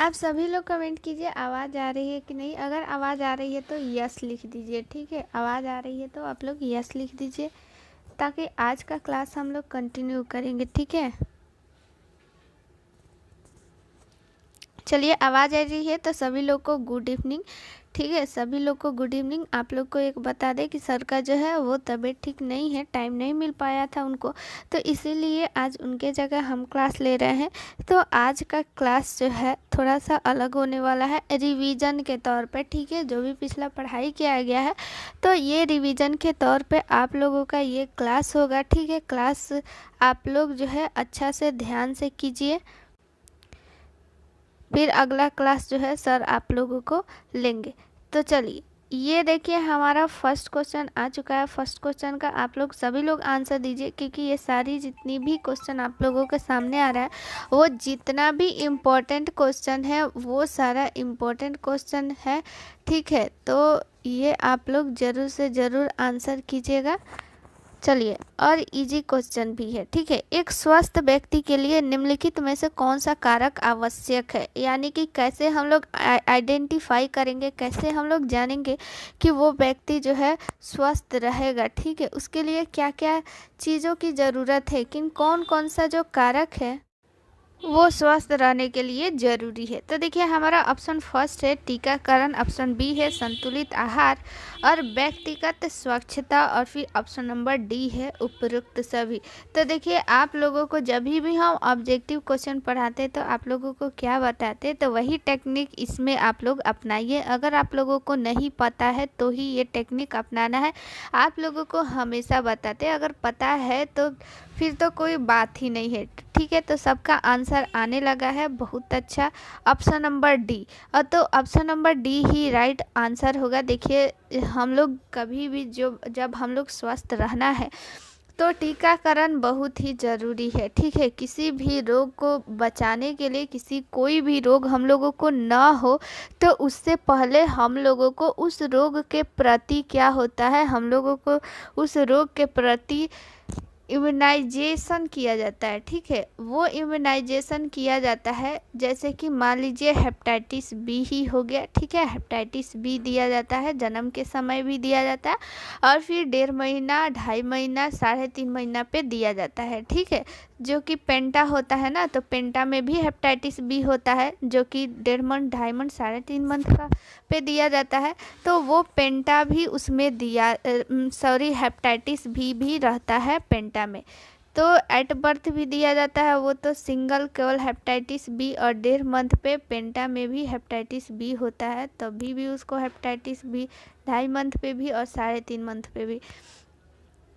आप सभी लोग कमेंट कीजिए आवाज़ आ रही है कि नहीं। अगर आवाज़ आ रही है तो यस लिख दीजिए, ठीक है। आवाज़ आ रही है तो आप लोग यस लिख दीजिए ताकि आज का क्लास हम लोग कंटिन्यू करेंगे, ठीक है। चलिए, आवाज़ आ रही है तो सभी लोग को गुड इवनिंग, ठीक है। सभी लोग को गुड इवनिंग। आप लोग को एक बता दें कि सर का जो है वो तबीयत ठीक नहीं है, टाइम नहीं मिल पाया था उनको, तो इसीलिए आज उनके जगह हम क्लास ले रहे हैं। तो आज का क्लास जो है थोड़ा सा अलग होने वाला है रिवीजन के तौर पे, ठीक है। जो भी पिछला पढ़ाई किया गया है तो ये रिवीजन के तौर पे आप लोगों का ये क्लास होगा, ठीक है। क्लास आप लोग जो है अच्छा से ध्यान से कीजिए, फिर अगला क्लास जो है सर आप लोगों को लेंगे। तो चलिए, ये देखिए हमारा फर्स्ट क्वेश्चन आ चुका है। फर्स्ट क्वेश्चन का आप लोग सभी लोग आंसर दीजिए, क्योंकि ये सारी जितनी भी क्वेश्चन आप लोगों के सामने आ रहा है वो जितना भी इम्पोर्टेंट क्वेश्चन है वो सारा इम्पोर्टेंट क्वेश्चन है, ठीक है। तो ये आप लोग ज़रूर से ज़रूर आंसर कीजिएगा। चलिए, और इजी क्वेश्चन भी है, ठीक है। एक स्वस्थ व्यक्ति के लिए निम्नलिखित में से कौन सा कारक आवश्यक है, यानी कि कैसे हम लोग आइडेंटिफाई करेंगे, कैसे हम लोग जानेंगे कि वो व्यक्ति जो है स्वस्थ रहेगा, ठीक है। उसके लिए क्या क्या चीज़ों की ज़रूरत है, किन कौन कौन सा जो कारक है वो स्वस्थ रहने के लिए ज़रूरी है। तो देखिए हमारा ऑप्शन फर्स्ट है टीकाकरण, ऑप्शन बी है संतुलित आहार और व्यक्तिगत स्वच्छता, और फिर ऑप्शन नंबर डी है उपरोक्त सभी। तो देखिए आप लोगों को जब भी हम ऑब्जेक्टिव क्वेश्चन पढ़ाते तो आप लोगों को क्या बताते, तो वही टेक्निक इसमें आप लोग अपनाइए। अगर आप लोगों को नहीं पता है तो ही ये टेक्निक अपनाना है। आप लोगों को हमेशा बताते, अगर पता है तो फिर तो कोई बात ही नहीं है, ठीक है। तो सबका आंसर आने लगा है, बहुत अच्छा। ऑप्शन नंबर डी, और तो ऑप्शन नंबर डी ही राइट आंसर होगा। देखिए हम लोग कभी भी जब हम लोग स्वस्थ रहना है तो टीकाकरण बहुत ही ज़रूरी है, ठीक है। किसी भी रोग को बचाने के लिए, कोई भी रोग हम लोगों को ना हो तो उससे पहले हम लोगों को उस रोग के प्रति क्या होता है, हम लोगों को उस रोग के प्रति इम्यूनाइजेशन किया जाता है, ठीक है। वो इम्यूनाइजेशन किया जाता है, जैसे कि मान लीजिए हेपेटाइटिस बी ही हो गया, ठीक है। हेपेटाइटिस बी दिया जाता है, जन्म के समय भी दिया जाता है, और फिर 1.5 महीना, 2.5 महीना, 3.5 महीना पे दिया जाता है, ठीक है। जो कि पेंटा होता है ना, तो पेंटा में भी हेपेटाइटिस बी होता है, जो कि 1.5 मंथ, 2.5 मंथ, 3.5 मंथ का पे दिया जाता है। तो वो पेंटा भी उसमें दिया, हेपेटाइटिस भी रहता है पेंटा में। तो एट बर्थ भी दिया जाता है, वो तो सिंगल केवल हेपेटाइटिस बी, और 1.5 मंथ पे पेंटा में भी हेपेटाइटिस बी होता है, तभी भी उसको हेपेटाइटिस बी, 2.5 मंथ पे भी और 3.5 मंथ पे भी,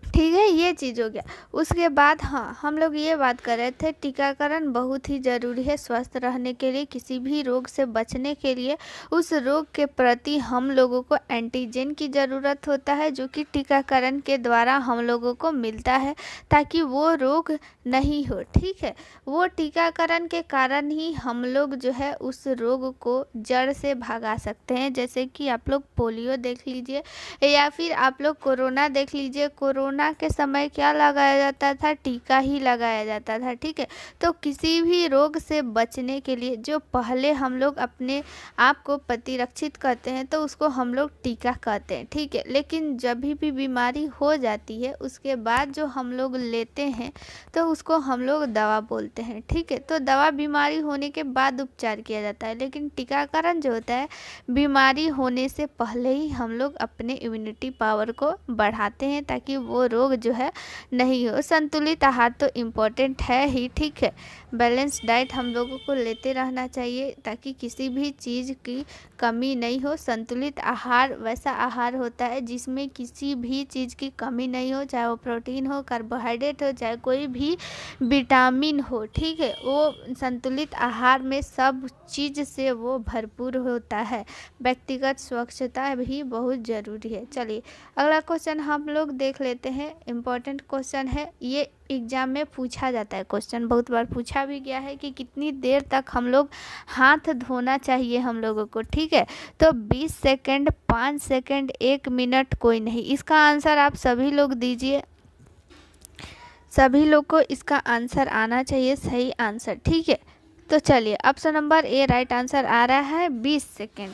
ठीक है। ये चीज़ हो गया। उसके बाद हाँ, हम लोग ये बात कर रहे थे टीकाकरण बहुत ही ज़रूरी है स्वस्थ रहने के लिए, किसी भी रोग से बचने के लिए उस रोग के प्रति हम लोगों को एंटीजन की ज़रूरत होता है, जो कि टीकाकरण के द्वारा हम लोगों को मिलता है ताकि वो रोग नहीं हो, ठीक है। वो टीकाकरण के कारण ही हम लोग जो है उस रोग को जड़ से भगा सकते हैं। जैसे कि आप लोग पोलियो देख लीजिए, या फिर आप लोग कोरोना देख लीजिए। कोरोना के समय क्या लगाया जाता था, टीका ही लगाया जाता था, ठीक है। तो किसी भी रोग से बचने के लिए जो पहले हम लोग अपने आप को प्रतिरक्षित करते हैं तो उसको हम लोग टीका कहते हैं, ठीक है। लेकिन जब भी बीमारी हो जाती है उसके बाद जो हम लोग लेते हैं तो उसको हम लोग दवा बोलते हैं, ठीक है। तो दवा बीमारी होने के बाद उपचार किया जाता है, लेकिन टीकाकरण जो होता है बीमारी होने से पहले ही हम लोग अपने इम्यूनिटी पावर को बढ़ाते हैं ताकि वो रोग जो है नहीं हो। संतुलित आहार तो इम्पोर्टेंट है ही, ठीक है। बैलेंस डाइट हम लोगों को लेते रहना चाहिए ताकि किसी भी चीज़ की कमी नहीं हो। संतुलित आहार वैसा आहार होता है जिसमें किसी भी चीज़ की कमी नहीं हो, चाहे वो प्रोटीन हो, कार्बोहाइड्रेट हो, चाहे कोई भी विटामिन हो, ठीक है। वो संतुलित आहार में सब चीज़ से वो भरपूर होता है। व्यक्तिगत स्वच्छता भी बहुत ज़रूरी है। चलिए अगला क्वेश्चन हम लोग देख लेते हैं। इम्पोर्टेंट क्वेश्चन है, ये एग्ज़ाम में पूछा जाता है, क्वेश्चन बहुत बार पूछा भी गया है कि कितनी देर तक हम लोग हाथ धोना चाहिए हम लोगों को, ठीक है। तो 20 सेकंड, 5 सेकंड, 1 मिनट, कोई नहीं। इसका आंसर आप सभी लोग दीजिए, सभी लोग को इसका आंसर आना चाहिए, सही आंसर, ठीक है। तो चलिए option number A right answer आ रहा है 20 सेकेंड,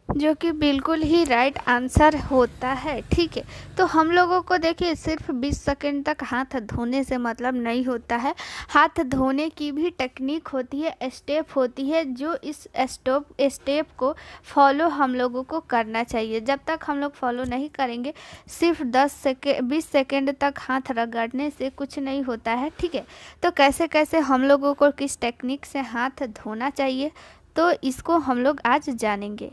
जो कि बिल्कुल ही राइट आंसर होता है। ठीक है, तो हम लोगों को देखिए सिर्फ 20 सेकंड तक हाथ धोने से मतलब नहीं होता है। हाथ धोने की भी टेक्निक होती है, स्टेप होती है, जो इस स्टेप को फॉलो हम लोगों को करना चाहिए। जब तक हम लोग फॉलो नहीं करेंगे, सिर्फ 20 सेकेंड तक हाथ रगड़ने से कुछ नहीं होता है। ठीक है, तो कैसे कैसे हम लोगों को किस टेक्निक से हाथ धोना चाहिए, तो इसको हम लोग आज जानेंगे।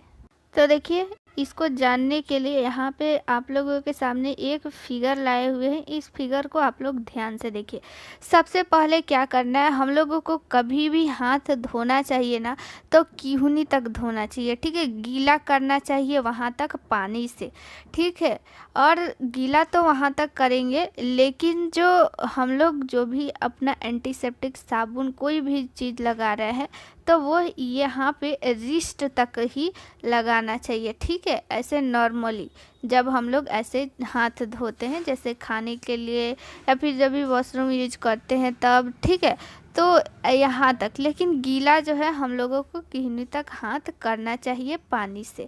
तो देखिए, इसको जानने के लिए यहाँ पे आप लोगों के सामने एक फिगर लाए हुए हैं। इस फिगर को आप लोग ध्यान से देखिए। सबसे पहले क्या करना है, हम लोगों को कभी भी हाथ धोना चाहिए ना, तो किहूनी तक धोना चाहिए। ठीक है, गीला करना चाहिए वहाँ तक पानी से। ठीक है, और गीला तो वहाँ तक करेंगे, लेकिन जो हम लोग जो भी अपना एंटीसेप्टिक साबुन कोई भी चीज़ लगा रहे हैं, तो वो यहाँ पे रिस्ट तक ही लगाना चाहिए। ठीक है, ऐसे नॉर्मली जब हम लोग ऐसे हाथ धोते हैं, जैसे खाने के लिए या फिर जब भी वॉशरूम यूज करते हैं तब। ठीक है, तो यहाँ तक, लेकिन गीला जो है हम लोगों को किहनी तक हाथ करना चाहिए पानी से।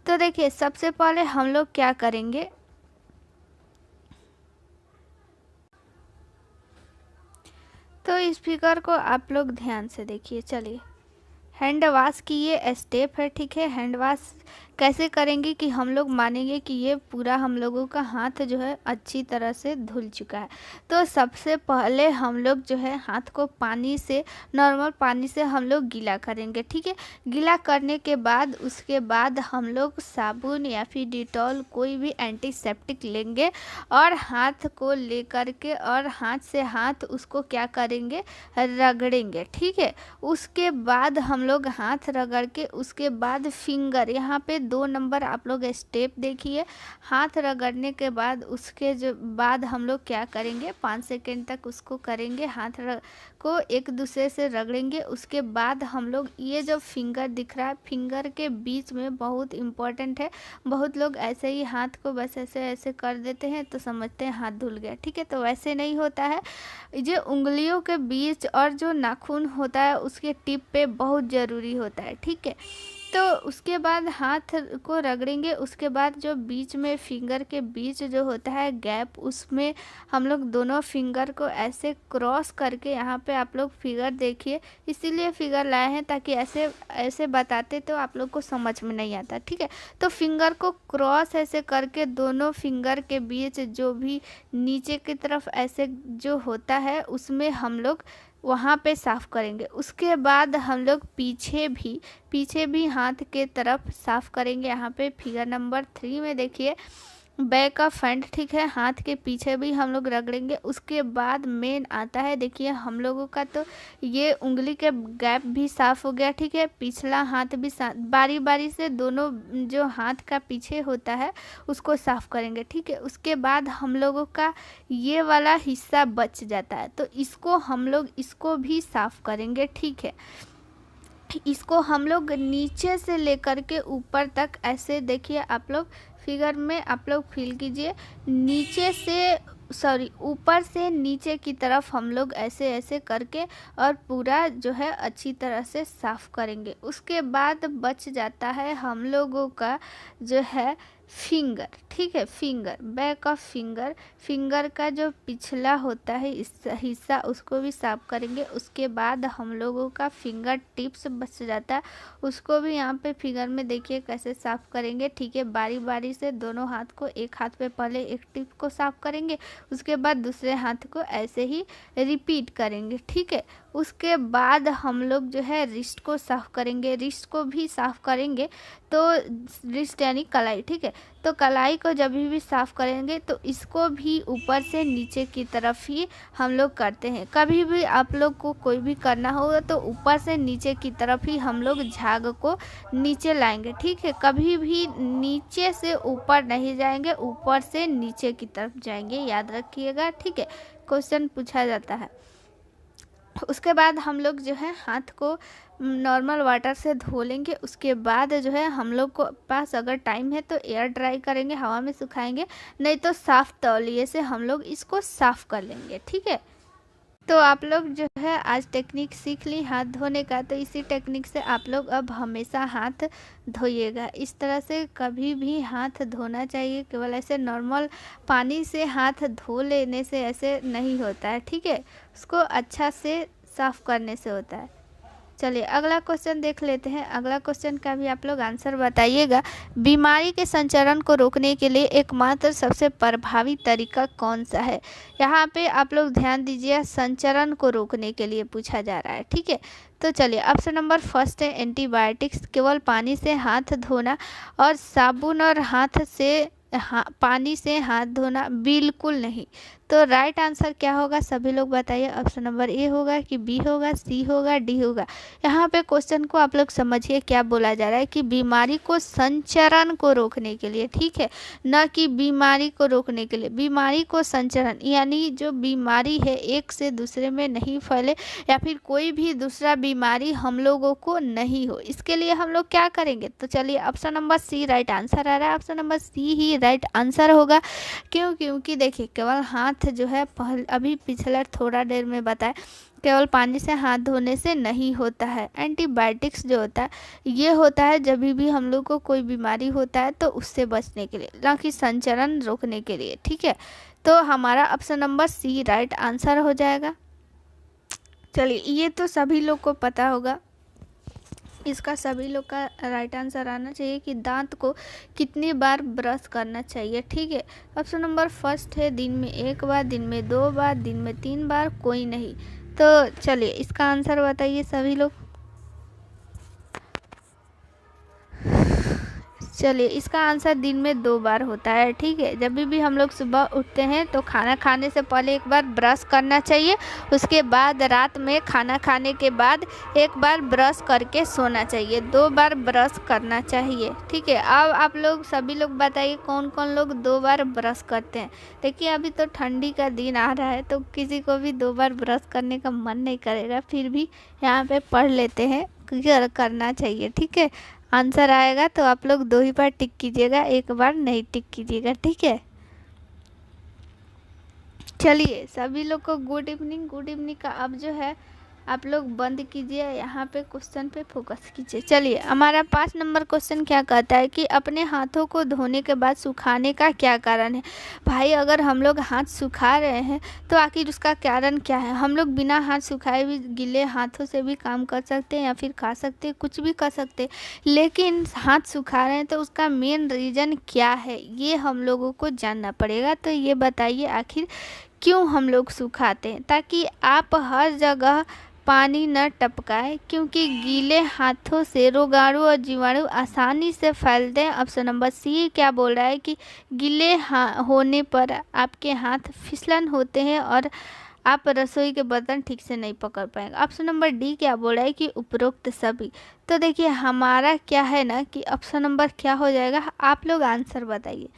तो देखिए, सबसे पहले हम लोग क्या करेंगे, तो इस फिगर को आप लोग ध्यान से देखिए। चलिए, हैंड वॉश की ये स्टेप है। ठीक है, हैंड वॉश कैसे करेंगे कि हम लोग मानेंगे कि ये पूरा हम लोगों का हाथ जो है अच्छी तरह से धुल चुका है। तो सबसे पहले हम लोग जो है हाथ को पानी से, नॉर्मल पानी से हम लोग गीला करेंगे। ठीक है, गीला करने के बाद उसके बाद हम लोग साबुन या फिर डिटॉल कोई भी एंटीसेप्टिक लेंगे और हाथ को लेकर के और हाथ से हाथ उसको क्या करेंगे, रगड़ेंगे। ठीक है, उसके बाद हम लोग हाथ रगड़ के उसके बाद फिंगर, यहाँ पे 2 नंबर आप लोग स्टेप देखिए। हाथ रगड़ने के बाद उसके जो बाद हम लोग क्या करेंगे, 5 सेकेंड तक उसको करेंगे, हाथ को एक दूसरे से रगड़ेंगे। उसके बाद हम लोग ये जो फिंगर दिख रहा है, फिंगर के बीच में बहुत इम्पोर्टेंट है। बहुत लोग ऐसे ही हाथ को बस ऐसे ऐसे कर देते हैं तो समझते हैं हाथ धुल गया। ठीक है, तो वैसे नहीं होता है। जो उंगलियों के बीच और जो नाखून होता है उसके टिप पे बहुत ज़रूरी होता है। ठीक है, तो उसके बाद हाथ को रगड़ेंगे। उसके बाद जो बीच में फिंगर के बीच जो होता है गैप, उसमें हम लोग दोनों फिंगर को ऐसे क्रॉस करके, यहाँ पे आप लोग फिगर देखिए, इसीलिए फिगर लाए हैं ताकि ऐसे ऐसे बताते तो आप लोग को समझ में नहीं आता। ठीक है, तो फिंगर को क्रॉस ऐसे करके दोनों फिंगर के बीच जो भी नीचे की तरफ ऐसे जो होता है उसमें हम लोग वहाँ पे साफ़ करेंगे। उसके बाद हम लोग पीछे भी हाथ के तरफ साफ़ करेंगे। यहाँ पे फिगर नंबर 3 में देखिए, बैक का फ्रंट। ठीक है, हाथ के पीछे भी हम लोग रगड़ेंगे। उसके बाद मेन आता है, देखिए हम लोगों का तो ये उंगली के गैप भी साफ़ हो गया। ठीक है, पिछला हाथ भी बारी बारी से दोनों जो हाथ का पीछे होता है उसको साफ़ करेंगे। ठीक है, उसके बाद हम लोगों का ये वाला हिस्सा बच जाता है, तो इसको हम लोग इसको भी साफ़ करेंगे। ठीक है, इसको हम लोग नीचे से लेकर के ऊपर तक ऐसे, देखिए आप लोग फिगर में आप लोग फील कीजिए, नीचे से ऊपर से नीचे की तरफ हम लोग ऐसे ऐसे करके और पूरा जो है अच्छी तरह से साफ़ करेंगे। उसके बाद बच जाता है हम लोगों का जो है फिंगर। ठीक है, फिंगर, बैक ऑफ फिंगर का जो पिछला होता है इस हिस्सा, उसको भी साफ करेंगे। उसके बाद हम लोगों का फिंगर टिप्स बच जाता है, उसको भी यहाँ पे फिगर में देखिए कैसे साफ करेंगे। ठीक है, बारी बारी से दोनों हाथ को, एक हाथ पे पहले एक टिप को साफ करेंगे, उसके बाद दूसरे हाथ को ऐसे ही रिपीट करेंगे। ठीक है, उसके बाद हम लोग जो है रिस्ट को साफ़ करेंगे, रिस्ट को भी साफ़ करेंगे, तो रिस्ट यानी कलाई। ठीक है, तो कलाई को जब भी साफ़ करेंगे तो इसको भी ऊपर से नीचे की तरफ ही हम लोग करते हैं। कभी भी आप लोग को कोई भी करना होगा तो ऊपर से नीचे की तरफ ही हम लोग झाग को नीचे लाएंगे। ठीक है, कभी भी नीचे से ऊपर नहीं जाएंगे, ऊपर से नीचे की तरफ जाएंगे, याद रखिएगा। ठीक है, क्वेश्चन पूछा जाता है। उसके बाद हम लोग जो है हाथ को नॉर्मल वाटर से धो लेंगे। उसके बाद जो है हम लोग को पास अगर टाइम है तो एयर ड्राई करेंगे, हवा में सुखाएंगे, नहीं तो साफ़ तौलिए से हम लोग इसको साफ़ कर लेंगे। ठीक है, तो आप लोग जो है आज टेक्निक सीख ली हाथ धोने का, तो इसी टेक्निक से आप लोग अब हमेशा हाथ धोइएगा। इस तरह से कभी भी हाथ धोना चाहिए, केवल ऐसे नॉर्मल पानी से हाथ धो लेने से ऐसे नहीं होता है, ठीक है, उसको अच्छा से साफ़ करने से होता है। चलिए अगला क्वेश्चन देख लेते हैं। अगला क्वेश्चन का भी आप लोग आंसर बताइएगा। बीमारी के संचरण को रोकने के लिए एकमात्र सबसे प्रभावी तरीका कौन सा है? यहाँ पे आप लोग ध्यान दीजिए, संचरण को रोकने के लिए पूछा जा रहा है, ठीक है। तो चलिए ऑप्शन नंबर फर्स्ट है एंटीबायोटिक्स, केवल पानी से हाथ धोना, और साबुन और हाथ से पानी से हाथ धोना बिल्कुल नहीं। तो राइट आंसर क्या होगा सभी लोग बताइए। ऑप्शन नंबर ए होगा कि बी होगा, सी होगा, डी होगा? यहाँ पे क्वेश्चन को आप लोग समझिए, क्या बोला जा रहा है कि बीमारी को संचरण को रोकने के लिए, ठीक है, न कि बीमारी को रोकने के लिए। बीमारी को संचरण यानी जो बीमारी है एक से दूसरे में नहीं फैले, या फिर कोई भी दूसरा बीमारी हम लोगों को नहीं हो, इसके लिए हम लोग क्या करेंगे? तो चलिए option number C right answer आ रहा है। ऑप्शन नंबर सी ही राइट आंसर होगा। क्यों? क्योंकि देखिए केवल हाथ जो है अभी पिछला थोड़ा देर में बताया, केवल पानी से हाथ धोने से नहीं होता है। एंटीबायोटिक्स जो होता है ये होता है जब भी हम लोग को कोई बीमारी होता है तो उससे बचने के लिए, ना कि संचरण रोकने के लिए, ठीक है। तो हमारा option number C right answer हो जाएगा। चलिए ये तो सभी लोग को पता होगा, इसका सभी लोग का राइट आंसर आना चाहिए कि दांत को कितनी बार ब्रश करना चाहिए, ठीक है। ऑप्शन नंबर फर्स्ट है दिन में 1 बार, दिन में 2 बार, दिन में 3 बार, कोई नहीं। तो चलिए इसका आंसर बताइए सभी लोग। चलिए इसका आंसर दिन में 2 बार होता है, ठीक है। जब भी हम लोग सुबह उठते हैं तो खाना खाने से पहले एक बार ब्रश करना चाहिए, उसके बाद रात में खाना खाने के बाद एक बार ब्रश करके सोना चाहिए। 2 बार ब्रश करना चाहिए, ठीक है। अब आप लोग सभी लोग बताइए कौन कौन लोग 2 बार ब्रश करते हैं। देखिए अभी तो ठंडी का दिन आ रहा है तो किसी को भी 2 बार ब्रश करने का मन नहीं करेगा, फिर भी यहाँ पे पढ़ लेते हैं करना चाहिए, ठीक है। आंसर आएगा तो आप लोग 2 ही बार टिक कीजिएगा, 1 बार नहीं टिक कीजिएगा, ठीक है। चलिए सभी लोग को गुड इवनिंग। गुड इवनिंग का अब जो है आप लोग बंद कीजिए, यहाँ पे क्वेश्चन पे फोकस कीजिए। चलिए हमारा 5 नंबर क्वेश्चन क्या कहता है कि अपने हाथों को धोने के बाद सुखाने का क्या कारण है? भाई अगर हम लोग हाथ सुखा रहे हैं तो आखिर उसका कारण क्या है? हम लोग बिना हाथ सुखाए भी गीले हाथों से भी काम कर सकते हैं या फिर खा सकते हैं, कुछ भी कर सकते हैं, लेकिन हाथ सुखा रहे हैं तो उसका मेन रीज़न क्या है ये हम लोगों को जानना पड़ेगा। तो ये बताइए आखिर क्यों हम लोग सुखाते हैं? ताकि आप हर जगह पानी न टपकाए, क्योंकि गीले हाथों से रोगाणु और जीवाणु आसानी से फैलते हैं। ऑप्शन नंबर सी क्या बोल रहा है कि गीले होने पर आपके हाथ फिसलन होते हैं और आप रसोई के बर्तन ठीक से नहीं पकड़ पाएंगे। ऑप्शन नंबर डी क्या बोल रहा है कि उपरोक्त सभी। तो देखिए हमारा क्या है ना कि ऑप्शन नंबर क्या हो जाएगा, आप लोग आंसर बताइए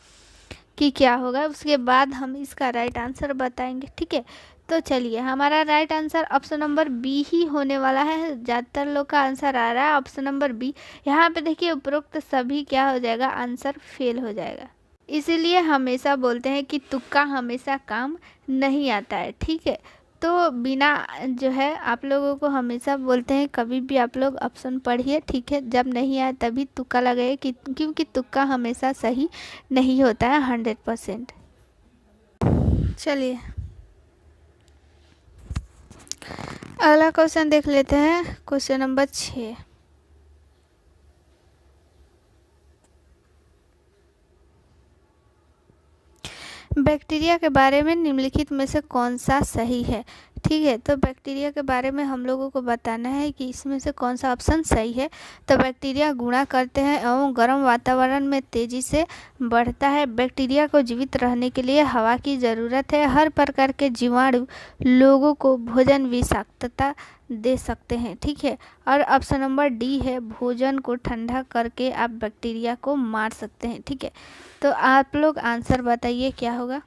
कि क्या होगा, उसके बाद हम इसका राइट आंसर बताएंगे, ठीक है। तो चलिए हमारा right answer option number B ही होने वाला है। ज़्यादातर लोग का आंसर आ रहा है ऑप्शन नंबर बी। यहाँ पे देखिए उपरोक्त सभी क्या हो जाएगा, आंसर फेल हो जाएगा। इसीलिए हमेशा बोलते हैं कि तुक्का हमेशा काम नहीं आता है, ठीक है। तो बिना जो है आप लोगों को हमेशा बोलते हैं कभी भी आप लोग ऑप्शन पढ़िए, ठीक है। जब नहीं आए तभी तुक्का लगाइए कि क्योंकि तुक्का हमेशा सही नहीं होता है 100%। चलिए अगला क्वेश्चन देख लेते हैं, क्वेश्चन नंबर 6। बैक्टीरिया के बारे में निम्नलिखित में से कौन सा सही है? ठीक है, तो बैक्टीरिया के बारे में हम लोगों को बताना है कि इसमें से कौन सा ऑप्शन सही है। तो बैक्टीरिया गुणा करते हैं एवं गर्म वातावरण में तेज़ी से बढ़ता है। बैक्टीरिया को जीवित रहने के लिए हवा की ज़रूरत है। हर प्रकार के जीवाणु लोगों को भोजन विषाक्तता दे सकते हैं, ठीक है। और ऑप्शन नंबर डी है, भोजन को ठंडा करके आप बैक्टीरिया को मार सकते हैं, ठीक है। तो आप लोग आंसर बताइए क्या होगा।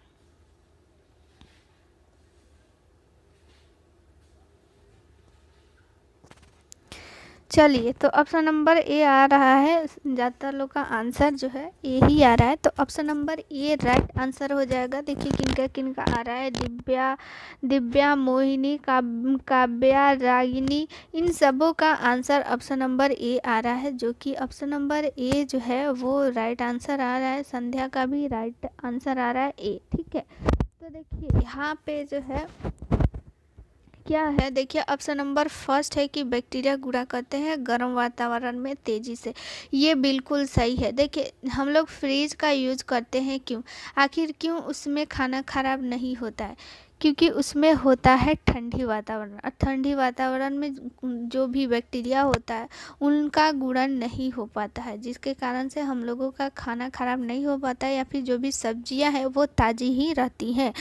चलिए, तो ऑप्शन नंबर ए आ रहा है, ज़्यादातर लोग का आंसर जो है ए ही आ रहा है, तो option number A right answer हो जाएगा। देखिए किनका किनका आ रहा है, दिव्या, मोहिनी, काव्या, रागिनी, इन सबों का आंसर ऑप्शन नंबर ए आ रहा है, जो कि ऑप्शन नंबर ए जो है वो राइट आंसर आ रहा है। संध्या का भी राइट आंसर आ रहा है ए, ठीक है। तो देखिए यहाँ पे जो है क्या है, देखिए ऑप्शन नंबर फर्स्ट है कि बैक्टीरिया गुड़ा करते हैं गर्म वातावरण में तेज़ी से, ये बिल्कुल सही है। देखिए हम लोग फ्रिज का यूज़ करते हैं, क्यों, आखिर क्यों उसमें खाना खराब नहीं होता है, क्योंकि उसमें होता है ठंडी वातावरण, और ठंडी वातावरण में जो भी बैक्टीरिया होता है उनका गुणन नहीं हो पाता है, जिसके कारण से हम लोगों का खाना खराब नहीं हो पाता है, या फिर जो भी सब्जियां हैं वो ताज़ी ही रहती हैं,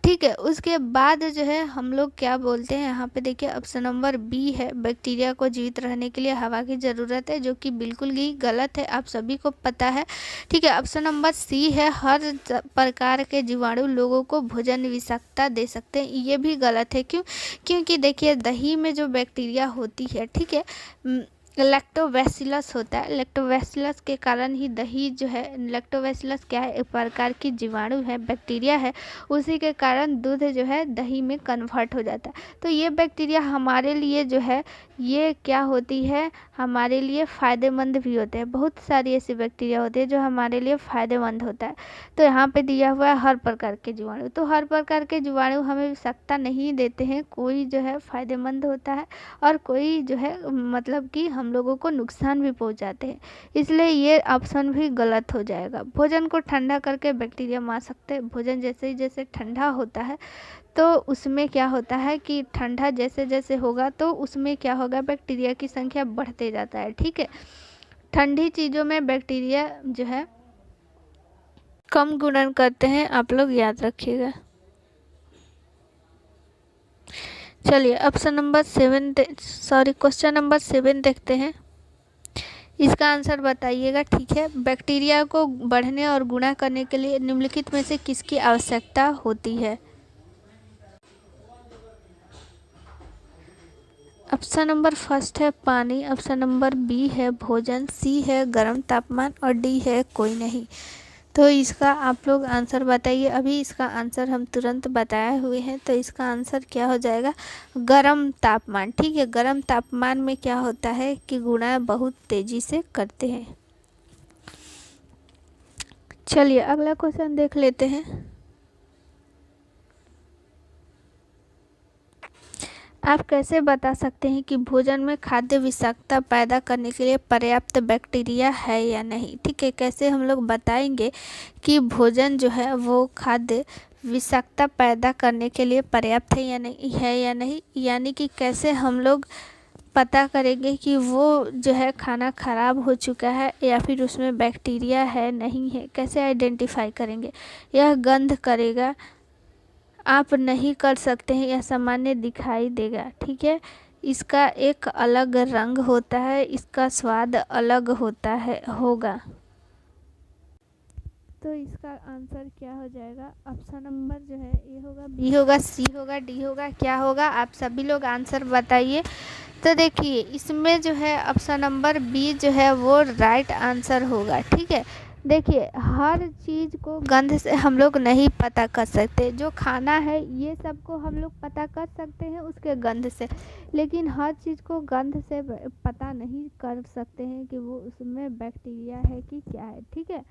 ठीक है। उसके बाद जो है हम लोग क्या बोलते हैं, यहाँ पे देखिए ऑप्शन नंबर बी है, बैक्टीरिया को जीवित रहने के लिए हवा की ज़रूरत है, जो कि बिल्कुल ही गलत है, आप सभी को पता है, ठीक है। ऑप्शन नंबर सी है, हर प्रकार के जीवाणु लोगों को भोजन विषाक्तता दे सकते हैं, ये भी गलत है। क्यों, क्योंकि देखिए दही में जो बैक्टीरिया होती है, ठीक है, लैक्टोबैसिलस होता है, लैक्टोबैसिलस के कारण ही दही जो है, लैक्टोबैसिलस क्या है, एक प्रकार की जीवाणु है, बैक्टीरिया है, उसी के कारण दूध जो है दही में कन्वर्ट हो जाता है। तो ये बैक्टीरिया हमारे लिए जो है ये क्या होती है, हमारे लिए फ़ायदेमंद भी होते हैं, बहुत सारी ऐसी बैक्टीरिया होती है जो हमारे लिए फ़ायदेमंद होता है। तो यहाँ पे दिया हुआ है हर प्रकार के जीवाणु, तो हर प्रकार के जीवाणु हमें विषाक्तता नहीं देते हैं, कोई जो है फ़ायदेमंद होता है और कोई जो है मतलब कि हम लोगों को नुकसान भी पहुंचाते हैं, इसलिए ये ऑप्शन भी गलत हो जाएगा। भोजन को ठंडा करके बैक्टीरिया मार सकते हैं, भोजन जैसे ही जैसे ठंडा होता है तो उसमें क्या होता है कि ठंडा जैसे जैसे होगा तो उसमें क्या होगा, बैक्टीरिया की संख्या बढ़ते जाता है, ठीक है। ठंडी चीज़ों में बैक्टीरिया जो है कम गुणन करते हैं, आप लोग याद रखिएगा। चलिए ऑप्शन नंबर क्वेश्चन नंबर 7 देखते हैं, इसका आंसर बताइएगा, ठीक है। बैक्टीरिया को बढ़ने और गुणा करने के लिए निम्नलिखित में से किसकी आवश्यकता होती है। ऑप्शन नंबर फर्स्ट है पानी, ऑप्शन नंबर बी है भोजन, सी है गर्म तापमान और डी है कोई नहीं। तो इसका आप लोग आंसर बताइए। अभी इसका आंसर हम तुरंत बताए हुए हैं, तो इसका आंसर क्या हो जाएगा, गर्म तापमान, ठीक है। गर्म तापमान में क्या होता है कि गुणा बहुत तेज़ी से करते हैं। चलिए अगला क्वेश्चन देख लेते हैं। आप कैसे बता सकते हैं कि भोजन में खाद्य विषाक्तता पैदा करने के लिए पर्याप्त बैक्टीरिया है या नहीं, ठीक है। कैसे हम लोग बताएंगे कि भोजन जो है वो खाद्य विषाक्तता पैदा करने के लिए पर्याप्त है या नहीं, यानी कि कैसे हम लोग पता करेंगे कि वो जो है खाना ख़राब हो चुका है या फिर उसमें बैक्टीरिया है नहीं है, कैसे आइडेंटिफाई करेंगे। यह गंध करेगा, आप नहीं कर सकते हैं, यह सामान्य दिखाई देगा, ठीक है। इसका एक अलग रंग होता है, इसका स्वाद अलग होता है होगा। तो इसका आंसर क्या हो जाएगा, ऑप्शन नंबर जो है ए होगा, बी होगा, सी होगा, डी होगा, क्या होगा, आप सभी लोग आंसर बताइए। तो देखिए इसमें जो है ऑप्शन नंबर बी जो है वो राइट आंसर होगा, ठीक है। देखिए हर चीज़ को गंध से हम लोग नहीं पता कर सकते, जो खाना है ये सब को हम लोग पता कर सकते हैं उसके गंध से, लेकिन हर चीज़ को गंध से पता नहीं कर सकते हैं कि वो उसमें बैक्टीरिया है कि क्या है, ठीक है।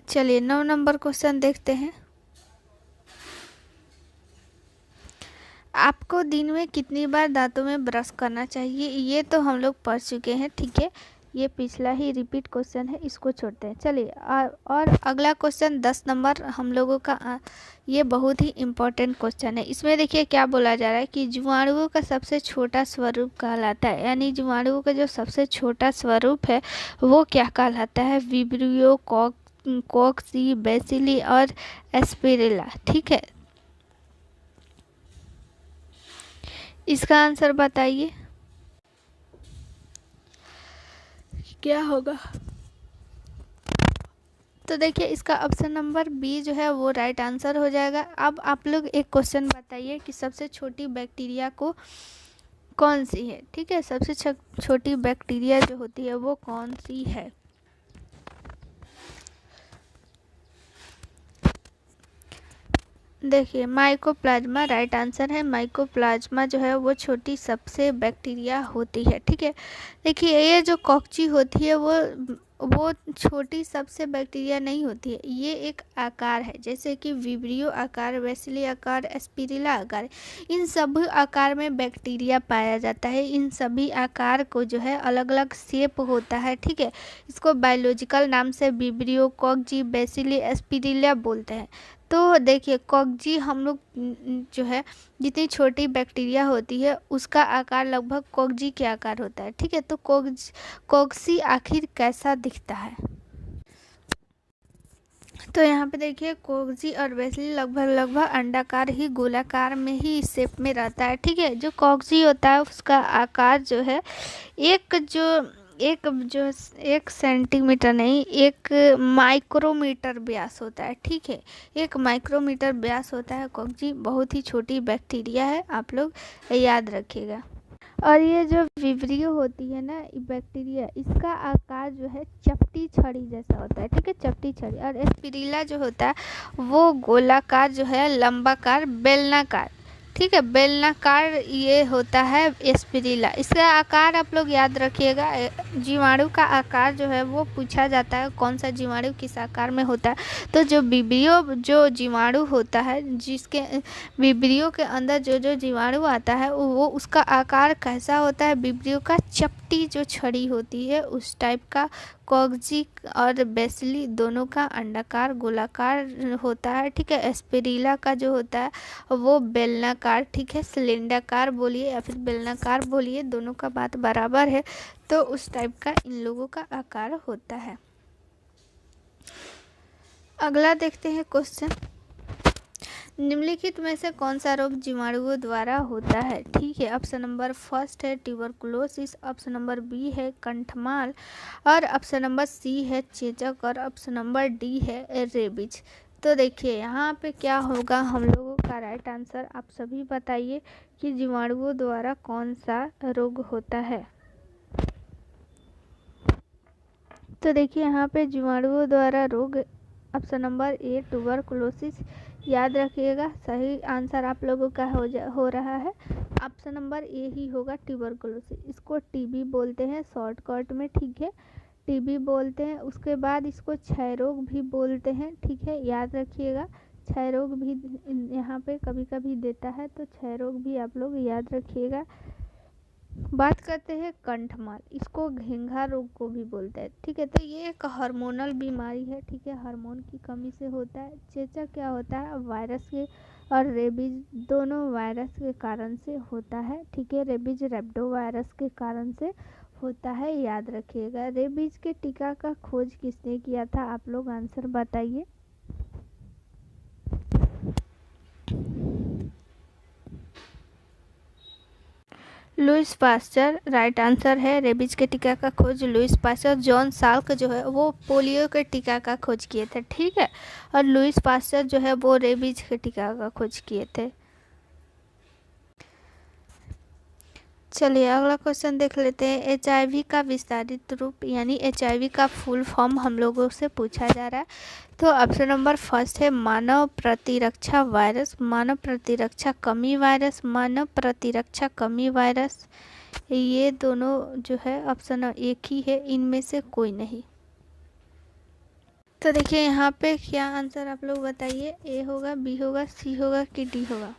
चलिए 9 नंबर क्वेश्चन देखते हैं। आपको दिन में कितनी बार दांतों में ब्रश करना चाहिए, ये तो हम लोग पढ़ चुके हैं, ठीक है। ये पिछला ही रिपीट क्वेश्चन है, इसको छोड़ते हैं। चलिए और अगला क्वेश्चन 10 नंबर हम लोगों का ये बहुत ही इम्पोर्टेंट क्वेश्चन है। इसमें देखिए क्या बोला जा रहा है कि जीवाणुओं का सबसे छोटा स्वरूप कहलाता है, यानी जीवाणुओं का जो सबसे छोटा स्वरूप है वो क्या कहलाता है, विब्रियो, कॉक्सी, बेसिली और एस्पिरेला, ठीक है। इसका आंसर बताइए क्या होगा। तो देखिए इसका ऑप्शन नंबर बी जो है वो राइट आंसर हो जाएगा। अब आप लोग एक क्वेश्चन बताइए कि सबसे छोटी बैक्टीरिया को कौन सी है। ठीक है, सबसे छोटी बैक्टीरिया जो होती है वो कौन सी है। देखिए माइकोप्लाज्मा राइट आंसर है। माइकोप्लाज्मा जो है वो छोटी सबसे बैक्टीरिया होती है। ठीक है, देखिए ये जो कॉकची होती है वो छोटी सबसे बैक्टीरिया नहीं होती है, ये एक आकार है, जैसे कि विब्रियो आकार, वेसिली आकार, एस्पिरिला आकार, इन सभी आकार में बैक्टीरिया पाया जाता है। इन सभी आकार को जो है अलग अलग शेप होता है। ठीक है, इसको बायोलॉजिकल नाम से विब्रियो, कॉकजी, बेसिली, एस्पिरिला बोलते हैं। तो देखिए कॉकजी हम लोग जो है जितनी छोटी बैक्टीरिया होती है उसका आकार लगभग कॉकजी के आकार होता है। ठीक है, तो कॉकसी आखिर कैसा दिखता है। तो यहाँ पे देखिए कॉकजी और बेसिली लगभग अंडाकार ही गोलाकार में ही शेप में रहता है। ठीक है, जो कॉकजी होता है उसका आकार जो है एक सेंटीमीटर नहीं, एक माइक्रोमीटर व्यास होता है। ठीक है, एक माइक्रोमीटर व्यास होता है कॉकजी, बहुत ही छोटी बैक्टीरिया है, आप लोग याद रखिएगा। और ये जो विब्रियो होती है ना बैक्टीरिया, इसका आकार जो है चपटी छड़ी जैसा होता है। ठीक है, चपटी छड़ी। और एस्पिरिला जो होता है वो गोलाकार जो है, लंबाकार, बेलनाकार। ठीक है, बेलनाकार ये होता है एस्पिरिला। इसका आकार आप लोग याद रखिएगा। जीवाणु का आकार जो है वो पूछा जाता है, कौन सा जीवाणु किस आकार में होता है। तो जो विब्रियो जो जीवाणु होता है, जिसके विब्रियो के अंदर जो जीवाणु आता है वो उसका आकार कैसा होता है, विब्रियो का चपटी जो छड़ी होती है उस टाइप का। कॉकजी और बेसिली दोनों का अंडाकार गोलाकार होता है। ठीक है, एस्पिरिला का जो होता है वो बेलनाकार। ठीक है, सिलेंडराकार बोलिए या फिर बेलनाकार बोलिए, दोनों का बात बराबर है। तो उस टाइप का इन लोगों का आकार होता है। अगला देखते हैं क्वेश्चन, निम्नलिखित में से कौन सा रोग जीवाणुओं द्वारा होता है। ठीक है, ऑप्शन नंबर फर्स्ट है ट्यूबरकुलोसिस, ऑप्शन नंबर बी है कंठमाल, और ऑप्शन नंबर सी है चेचक, और ऑप्शन नंबर डी है रेबीज। तो देखिए यहाँ पे क्या होगा हम लोगों का राइट आंसर, आप सभी बताइए कि जीवाणुओं द्वारा कौन सा रोग होता है। तो देखिए यहाँ पे जीवाणुओं द्वारा रोग ऑप्शन नंबर ए ट्यूबरकुलोसिस, याद रखिएगा सही आंसर आप लोगों का हो रहा है ऑप्शन नंबर ए ही होगा, ट्यूबरकुलोसिस। इसको टीबी बोलते हैं शॉर्टकट में। ठीक है, टीबी बोलते हैं। उसके बाद इसको क्षय रोग भी बोलते हैं। ठीक है, याद रखिएगा क्षय रोग भी यहाँ पे कभी कभी देता है, तो क्षय रोग भी आप लोग याद रखिएगा। बात करते हैं कंठमाल, इसको घेंघा रोग को भी बोलते हैं। ठीक है, तो ये एक हार्मोनल बीमारी है। ठीक है, हार्मोन की कमी से होता है। चेचक क्या होता है, वायरस के, और रेबीज दोनों वायरस के कारण से होता है। ठीक है, रेबीज रेब्डो वायरस के कारण से होता है, याद रखिएगा। रेबीज के टीका का खोज किसने किया था, आप लोग आंसर बताइए। लुइस पास्चर राइट आंसर है। रेबीज के टीका का खोज लुइस पास्चर, जॉन साल्क जो है वो पोलियो के टीका का खोज किए थे। ठीक है, और लुइस पास्चर जो है वो रेबीज के टीका का खोज किए थे। चलिए अगला क्वेश्चन देख लेते हैं। एचआईवी का विस्तारित रूप यानी एचआईवी का फुल फॉर्म हम लोगों से पूछा जा रहा है। तो ऑप्शन नंबर फर्स्ट है मानव प्रतिरक्षा वायरस, मानव प्रतिरक्षा कमी वायरस, मानव प्रतिरक्षा कमी वायरस। ये दोनों जो है ऑप्शन एक ही है, इनमें से कोई नहीं। तो देखिए यहाँ पे क्या आंसर आप लोग बताइए, ए होगा, बी होगा, सी होगा कि डी होगा।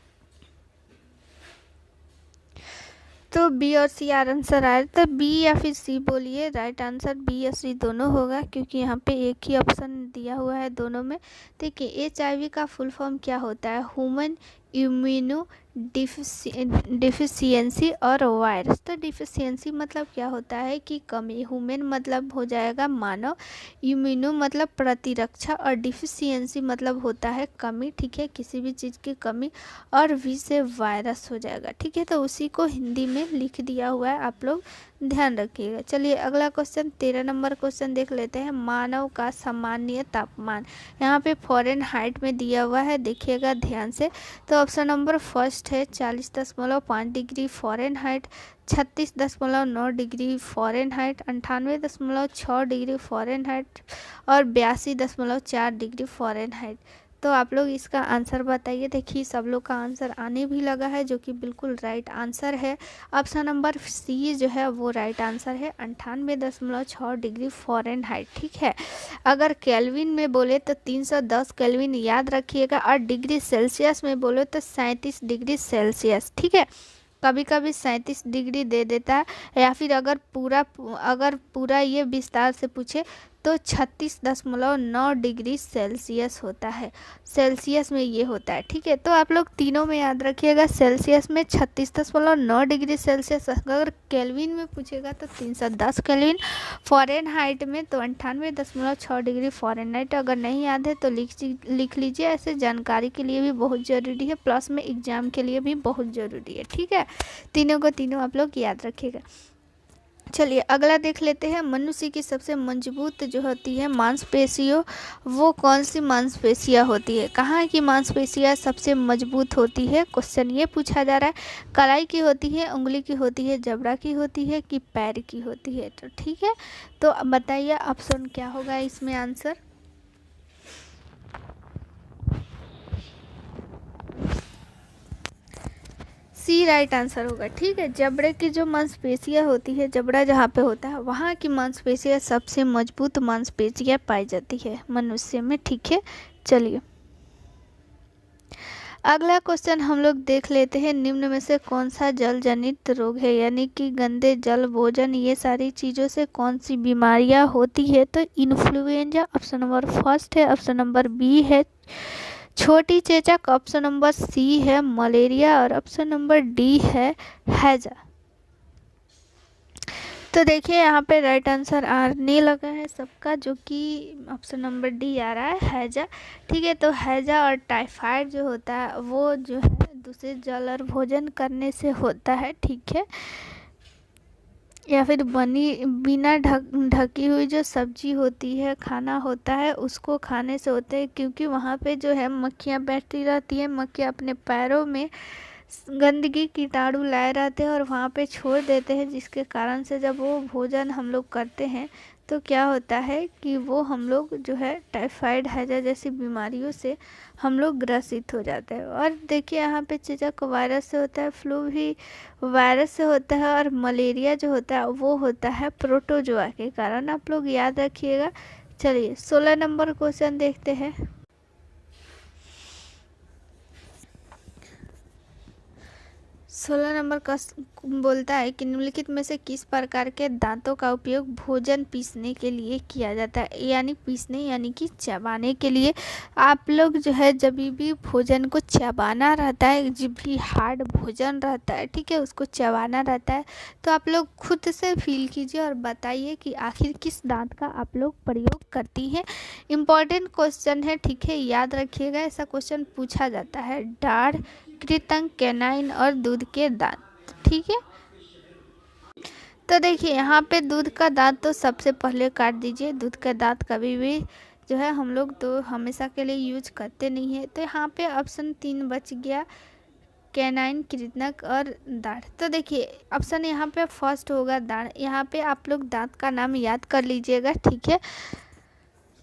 तो बी और सी आंसर आया, तो बी या फिर सी बोलिए। राइट आंसर बी या सी दोनों होगा, क्योंकि यहाँ पे एक ही ऑप्शन दिया हुआ है दोनों में। देखिए एचआईवी का फुल फॉर्म क्या होता है, ह्यूमन इम्यूनो डिफिशियंसी और वायरस। तो डिफिशियंसी मतलब क्या होता है कि कमी, ह्यूमन मतलब हो जाएगा मानव, इम्यूनो मतलब प्रतिरक्षा, और डिफिशियंसी मतलब होता है कमी। ठीक है, किसी भी चीज़ की कमी, और वी से वायरस हो जाएगा। ठीक है, तो उसी को हिंदी में लिख दिया हुआ है, आप लोग ध्यान रखिएगा। चलिए अगला क्वेश्चन 13 नंबर क्वेश्चन देख लेते हैं। मानव का सामान्य तापमान यहाँ पे फ़ारेनहाइट में दिया हुआ है, देखिएगा ध्यान से। तो ऑप्शन नंबर फर्स्ट है 40.5 degree Fahrenheit, 36.9 degree Fahrenheit, 98.6 degree Fahrenheit और 82.4 डिग्री फ़ारेनहाइट। तो आप लोग इसका आंसर बताइए। देखिए सब लोग का आंसर आने भी लगा है, जो कि बिल्कुल राइट आंसर है। ऑप्शन नंबर सी जो है वो राइट आंसर है, 98.6 डिग्री फ़ारेनहाइट। ठीक है, अगर केल्विन में बोले तो 310 केल्विन याद रखिएगा, और डिग्री सेल्सियस में बोले तो 37 डिग्री सेल्सियस। ठीक है, कभी कभी 37 डिग्री दे देता है, या फिर अगर पूरा ये विस्तार से पूछे तो 36.9 डिग्री सेल्सियस होता है, सेल्सियस में ये होता है। ठीक है, तो आप लोग तीनों में याद रखिएगा, सेल्सियस में 36.9 डिग्री सेल्सियस, अगर केल्विन में पूछेगा तो 310 केल्विन, फ़ारेनहाइट में तो 98.6 डिग्री फ़ारेनहाइट। अगर नहीं याद है तो लिख लीजिए, ऐसे जानकारी के लिए भी बहुत ज़रूरी है, प्लस में एग्ज़ाम के लिए भी बहुत ज़रूरी है। ठीक है, तीनों को तीनों आप लोग याद रखिएगा। चलिए अगला देख लेते हैं। मनुष्य की सबसे मजबूत जो होती है मांसपेशियों, वो कौन सी मांसपेशियाँ होती है, कहाँ की मांसपेशियाँ सबसे मजबूत होती है, क्वेश्चन ये पूछा जा रहा है। कलाई की होती है, उंगली की होती है, जबड़ा की होती है कि पैर की होती है। तो ठीक है, तो अब बताइए ऑप्शन क्या होगा इसमें आंसर। सी राइट आंसर होगा। ठीक है, जबड़े की जो मांसपेशियाँ होती है, जबड़ा जहाँ पे होता है वहाँ की मांसपेशियाँ सबसे मजबूत मांसपेशियाँ पाई जाती है मनुष्य में। ठीक है, चलिए अगला क्वेश्चन हम लोग देख लेते हैं। निम्न में से कौन सा जल जनित रोग है, यानी कि गंदे जल, भोजन, ये सारी चीज़ों से कौन सी बीमारियाँ होती है। तो इन्फ्लुएंजा ऑप्शन नंबर फर्स्ट है, ऑप्शन नंबर बी है छोटी चेचक, ऑप्शन नंबर सी है मलेरिया और ऑप्शन नंबर डी है हैजा। तो देखिए यहाँ पे राइट आंसर आने लगा है सबका, जो कि ऑप्शन नंबर डी आ रहा है हैजा। ठीक है, तो हैजा और टाइफाइड जो होता है वो जो है दूषित जल और भोजन करने से होता है। ठीक है, या फिर बिना ढकी हुई जो सब्जी होती है, खाना होता है, उसको खाने से होते हैं, क्योंकि वहाँ पे जो है मक्खियाँ बैठती रहती है। मक्खियाँ अपने पैरों में गंदगी कीटाणु लाए रहते हैं और वहाँ पे छोड़ देते हैं, जिसके कारण से जब वो भोजन हम लोग करते हैं तो क्या होता है कि वो हम लोग जो है टाइफाइड, हैजा जैसी बीमारियों से हम लोग ग्रसित हो जाते हैं। और देखिए यहाँ पे चेचक वायरस से होता है, फ्लू भी वायरस से होता है, और मलेरिया जो होता है वो होता है प्रोटोजोआ के कारण। आप लोग याद रखिएगा। चलिए 16 नंबर क्वेश्चन देखते हैं। 16 नंबर का बोलता है कि निम्नलिखित में से किस प्रकार के दांतों का उपयोग भोजन पीसने के लिए किया जाता है, यानी पीसने यानी कि चबाने के लिए। आप लोग जो है जब भी भोजन को चबाना रहता है, जब भी हार्ड भोजन रहता है, ठीक है, उसको चबाना रहता है, तो आप लोग खुद से फील कीजिए और बताइए कि आखिर किस दांत का आप लोग प्रयोग करती हैं। इम्पॉर्टेंट क्वेश्चन है, ठीक है, याद रखिएगा, ऐसा क्वेश्चन पूछा जाता है। दाढ़, कृतंक, कैनाइन और दूध के दांत। ठीक है, तो देखिए यहाँ पे दूध का दांत तो सबसे पहले काट दीजिए। दूध का दांत कभी भी जो है हम लोग तो हमेशा के लिए यूज करते नहीं है। तो यहाँ पे ऑप्शन 3 बच गया, कैनाइन, कृतंक और दाढ़। तो देखिए ऑप्शन यहाँ पे फर्स्ट होगा दाढ़। यहाँ पे आप लोग दांत का नाम याद कर लीजिएगा। ठीक है,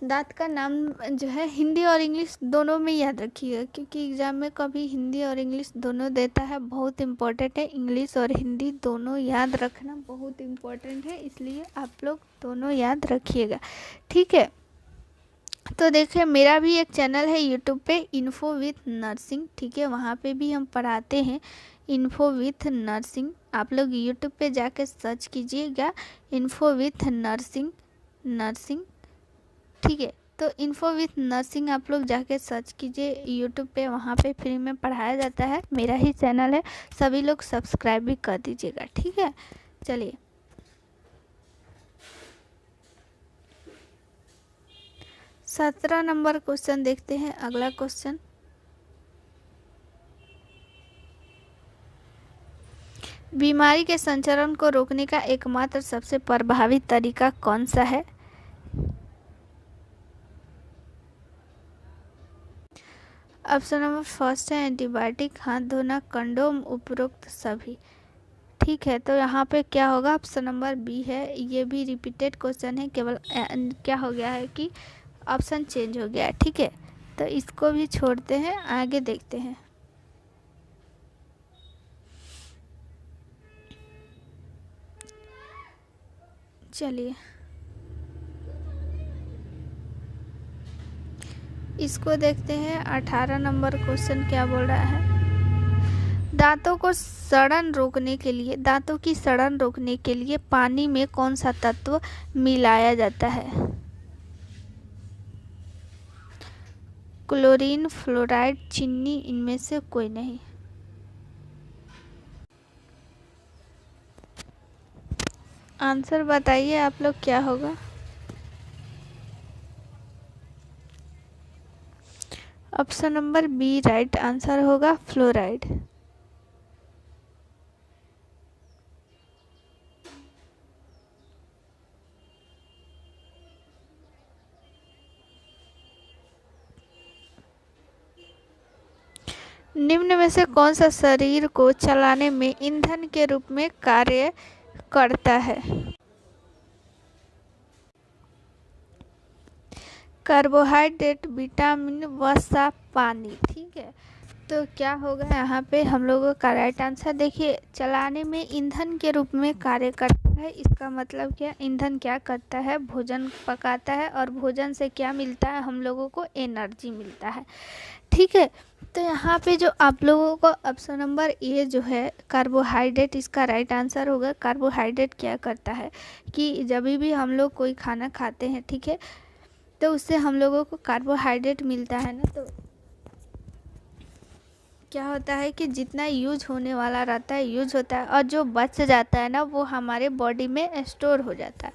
दांत का नाम जो है हिंदी और इंग्लिश दोनों में याद रखिएगा, क्योंकि एग्ज़ाम में कभी हिंदी और इंग्लिश दोनों देता है। बहुत इम्पोर्टेंट है, इंग्लिश और हिंदी दोनों याद रखना बहुत इम्पोर्टेंट है, इसलिए आप लोग दोनों याद रखिएगा। ठीक है, तो देखिए मेरा भी एक चैनल है यूट्यूब पे, इन्फो विथ नर्सिंग। ठीक है, वहाँ पे भी हम पढ़ाते हैं, इन्फो विथ नर्सिंग। आप लोग यूट्यूब पे जाके सर्च कीजिएगा, इन्फो विथ नर्सिंग। ठीक है, तो इन्फो विथ नर्सिंग आप लोग जाके सर्च कीजिए यूट्यूब पे, वहाँ पे फ्री में पढ़ाया जाता है। मेरा ही चैनल है, सभी लोग सब्सक्राइब भी कर दीजिएगा। ठीक है, चलिए 17 नंबर क्वेश्चन देखते हैं। अगला क्वेश्चन, बीमारी के संचरण को रोकने का एकमात्र सबसे प्रभावी तरीका कौन सा है? ऑप्शन नंबर फर्स्ट है एंटीबायोटिक, हाथ धोना, कंडोम, उपरोक्त सभी। ठीक है, तो यहाँ पे क्या होगा? ऑप्शन नंबर बी है। ये भी रिपीटेड क्वेश्चन है, केवल क्या हो गया है कि ऑप्शन चेंज हो गया है। ठीक है, तो इसको भी छोड़ते हैं, आगे देखते हैं। चलिए इसको देखते हैं। 18 नंबर क्वेश्चन क्या बोल रहा है? दांतों को सड़न रोकने के लिए, दांतों की सड़न रोकने के लिए पानी में कौन सा तत्व मिलाया जाता है? क्लोरीन, फ्लोराइड, चीनी, इनमें से कोई नहीं। आंसर बताइए आप लोग, क्या होगा? Option number B right answer होगा, फ्लोराइड। निम्न में से कौन सा शरीर को चलाने में ईंधन के रूप में कार्य करता है? कार्बोहाइड्रेट, विटामिन, वसा, पानी। ठीक है, तो क्या होगा यहाँ पे हम लोगों का राइट आंसर? देखिए, चलाने में ईंधन के रूप में कार्य करता है, इसका मतलब क्या? ईंधन क्या करता है? भोजन पकाता है, और भोजन से क्या मिलता है हम लोगों को? एनर्जी मिलता है। ठीक है, तो यहाँ पे जो आप लोगों को ऑप्शन नंबर ए जो है कार्बोहाइड्रेट, इसका राइट आंसर होगा। कार्बोहाइड्रेट क्या करता है कि जब भी हम लोग कोई खाना खाते हैं, ठीक है, तो उससे हम लोगों को कार्बोहाइड्रेट मिलता है ना, तो क्या होता है कि जितना यूज होने वाला रहता है यूज होता है, और जो बच जाता है ना वो हमारे बॉडी में स्टोर हो जाता है।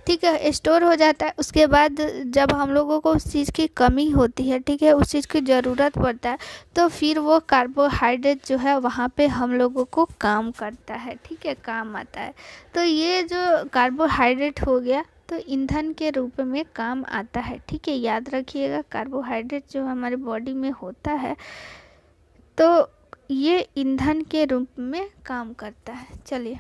ठीक है, स्टोर हो जाता है। उसके बाद जब हम लोगों को उस चीज़ की कमी होती है, ठीक है, उस चीज़ की ज़रूरत पड़ता है, तो फिर वो कार्बोहाइड्रेट जो है वहाँ पे हम लोगों को काम करता है। ठीक है, काम आता है। तो ये जो कार्बोहाइड्रेट हो गया, तो ईंधन के रूप में काम आता है। ठीक है, याद रखिएगा, कार्बोहाइड्रेट जो हमारे बॉडी में होता है तो ये ईंधन के रूप में काम करता है। चलिए,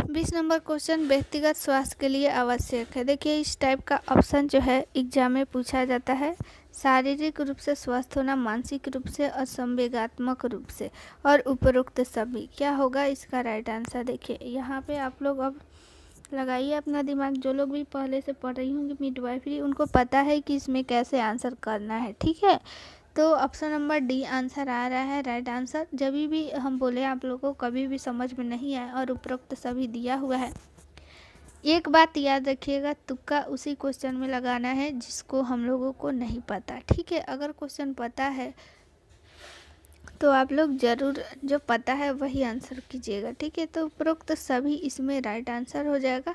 बीस नंबर क्वेश्चन व्यक्तिगत स्वास्थ्य के लिए आवश्यक है। देखिए, इस टाइप का ऑप्शन जो है एग्जाम में पूछा जाता है। शारीरिक रूप से स्वस्थ होना, मानसिक रूप से और संवेगात्मक रूप से, और उपरोक्त सभी। क्या होगा इसका राइट आंसर? देखिए, यहाँ पे आप लोग अब लगाइए अपना दिमाग। जो लोग भी पहले से पढ़ रही होंगी मिडवाइफरी, उनको पता है कि इसमें कैसे आंसर करना है। ठीक है, तो ऑप्शन नंबर डी आंसर आ रहा है राइट आंसर। जब भी हम बोले आप लोगों को कभी भी समझ में नहीं आए और उपरोक्त सभी दिया हुआ है, एक बात याद रखिएगा, तुक्का उसी क्वेश्चन में लगाना है जिसको हम लोगों को नहीं पता। ठीक है, अगर क्वेश्चन पता है तो आप लोग ज़रूर जो पता है वही आंसर कीजिएगा। ठीक है, तो उपरोक्त सभी इसमें राइट आंसर हो जाएगा।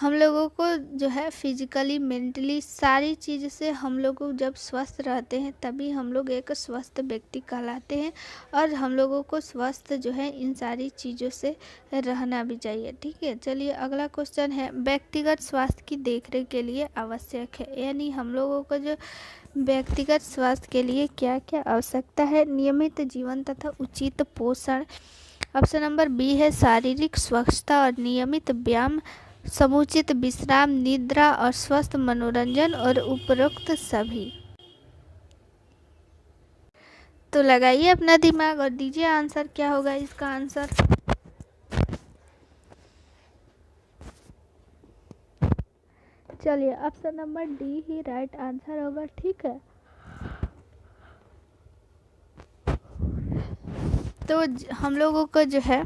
हम लोगों को जो है फिजिकली, मेंटली, सारी चीज़ से हम लोग जब स्वस्थ रहते हैं तभी हम लोग एक स्वस्थ व्यक्ति कहलाते हैं, और हम लोगों को स्वस्थ जो है इन सारी चीज़ों से रहना भी चाहिए। ठीक है, चलिए अगला क्वेश्चन है, व्यक्तिगत स्वास्थ्य की देखरेख के लिए आवश्यक है, यानी हम लोगों को जो व्यक्तिगत स्वास्थ्य के लिए क्या क्या आवश्यकता है? नियमित जीवन तथा उचित पोषण। ऑप्शन नंबर बी है शारीरिक स्वच्छता और नियमित व्यायाम, समुचित विश्राम, निद्रा और स्वस्थ मनोरंजन, और उपरोक्त सभी। तो लगाइए अपना दिमाग और दीजिए आंसर, क्या होगा इसका आंसर? चलिए, ऑप्शन नंबर डी ही राइट आंसर होगा। ठीक है, तो हम लोगों को जो है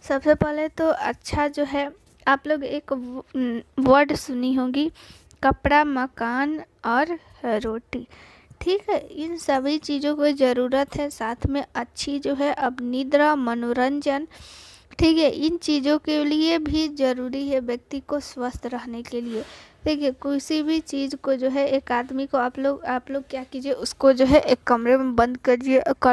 सबसे पहले तो अच्छा जो है, आप लोग एक वर्ड सुनी होगी, कपड़ा, मकान और रोटी। ठीक है, इन सभी चीज़ों को ज़रूरत है। साथ में अच्छी जो है अब निद्रा, मनोरंजन। ठीक है, इन चीज़ों के लिए भी ज़रूरी है व्यक्ति को स्वस्थ रहने के लिए। देखिए किसी भी चीज़ को जो है एक आदमी को आप लोग क्या कीजिए, उसको जो है एक कमरे में बंद कर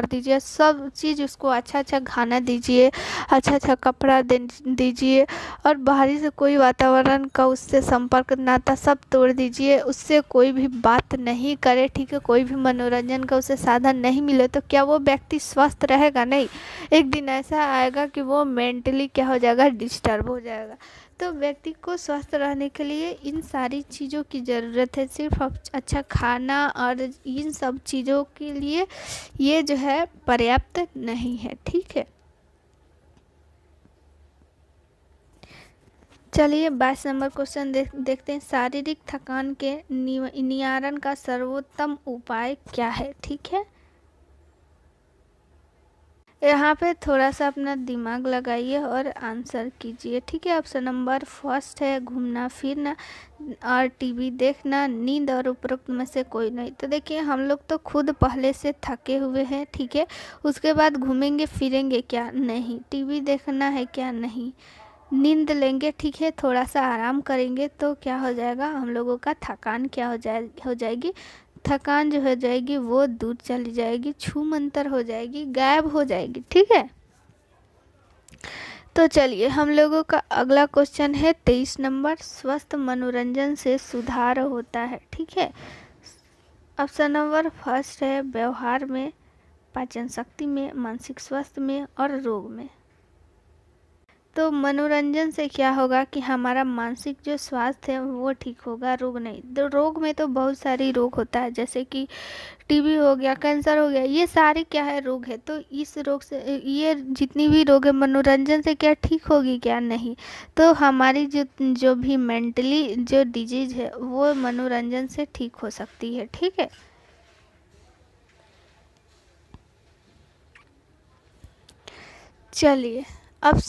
दीजिए, सब चीज़ उसको अच्छा अच्छा खाना दीजिए, अच्छा अच्छा कपड़ा दीजिए, और बाहरी से कोई वातावरण का उससे संपर्क नाता सब तोड़ दीजिए, उससे कोई भी बात नहीं करे, ठीक है, कोई भी मनोरंजन का उसे साधन नहीं मिले, तो क्या वो व्यक्ति स्वस्थ रहेगा? नहीं, एक दिन ऐसा आएगा कि वो मेंटली क्या हो जाएगा, डिस्टर्ब हो जाएगा। तो व्यक्ति को स्वस्थ रहने के लिए इन सारी चीज़ों की ज़रूरत है, सिर्फ अच्छा खाना और इन सब चीज़ों के लिए ये जो है पर्याप्त नहीं है, ठीक है। चलिए 22 नंबर क्वेश्चन देखते हैं। शारीरिक थकान के निवारण का सर्वोत्तम उपाय क्या है? ठीक है, यहाँ पे थोड़ा सा अपना दिमाग लगाइए और आंसर कीजिए, ठीक है। ऑप्शन नंबर फर्स्ट है घूमना फिरना और टीवी देखना, नींद और उपरोक्त में से कोई नहीं। तो देखिए हम लोग तो खुद पहले से थके हुए हैं, ठीक है, उसके बाद घूमेंगे फिरेंगे क्या? नहीं। टीवी देखना है क्या? नहीं। नींद लेंगे, ठीक है, थोड़ा सा आराम करेंगे तो क्या हो जाएगा, हम लोगों का थकान क्या हो जाएगी, थकान जो हो जाएगी वो दूर चली जाएगी, छू मंतर हो जाएगी, गायब हो जाएगी, ठीक है। तो चलिए हम लोगों का अगला क्वेश्चन है 23 नंबर। स्वस्थ मनोरंजन से सुधार होता है, ठीक है। ऑप्शन नंबर फर्स्ट है व्यवहार में, पाचन शक्ति में, मानसिक स्वास्थ्य में और रोग में। तो मनोरंजन से क्या होगा कि हमारा मानसिक जो स्वास्थ्य है वो ठीक होगा, रोग नहीं। तो रोग में तो बहुत सारी रोग होता है, जैसे कि टीबी हो गया, कैंसर हो गया, ये सारे क्या है, रोग है। तो इस रोग से, ये जितनी भी रोग है, मनोरंजन से क्या ठीक होगी? क्या? नहीं। तो हमारी जो भी मेंटली जो डिजीज है वो मनोरंजन से ठीक हो सकती है, ठीक है। चलिए अब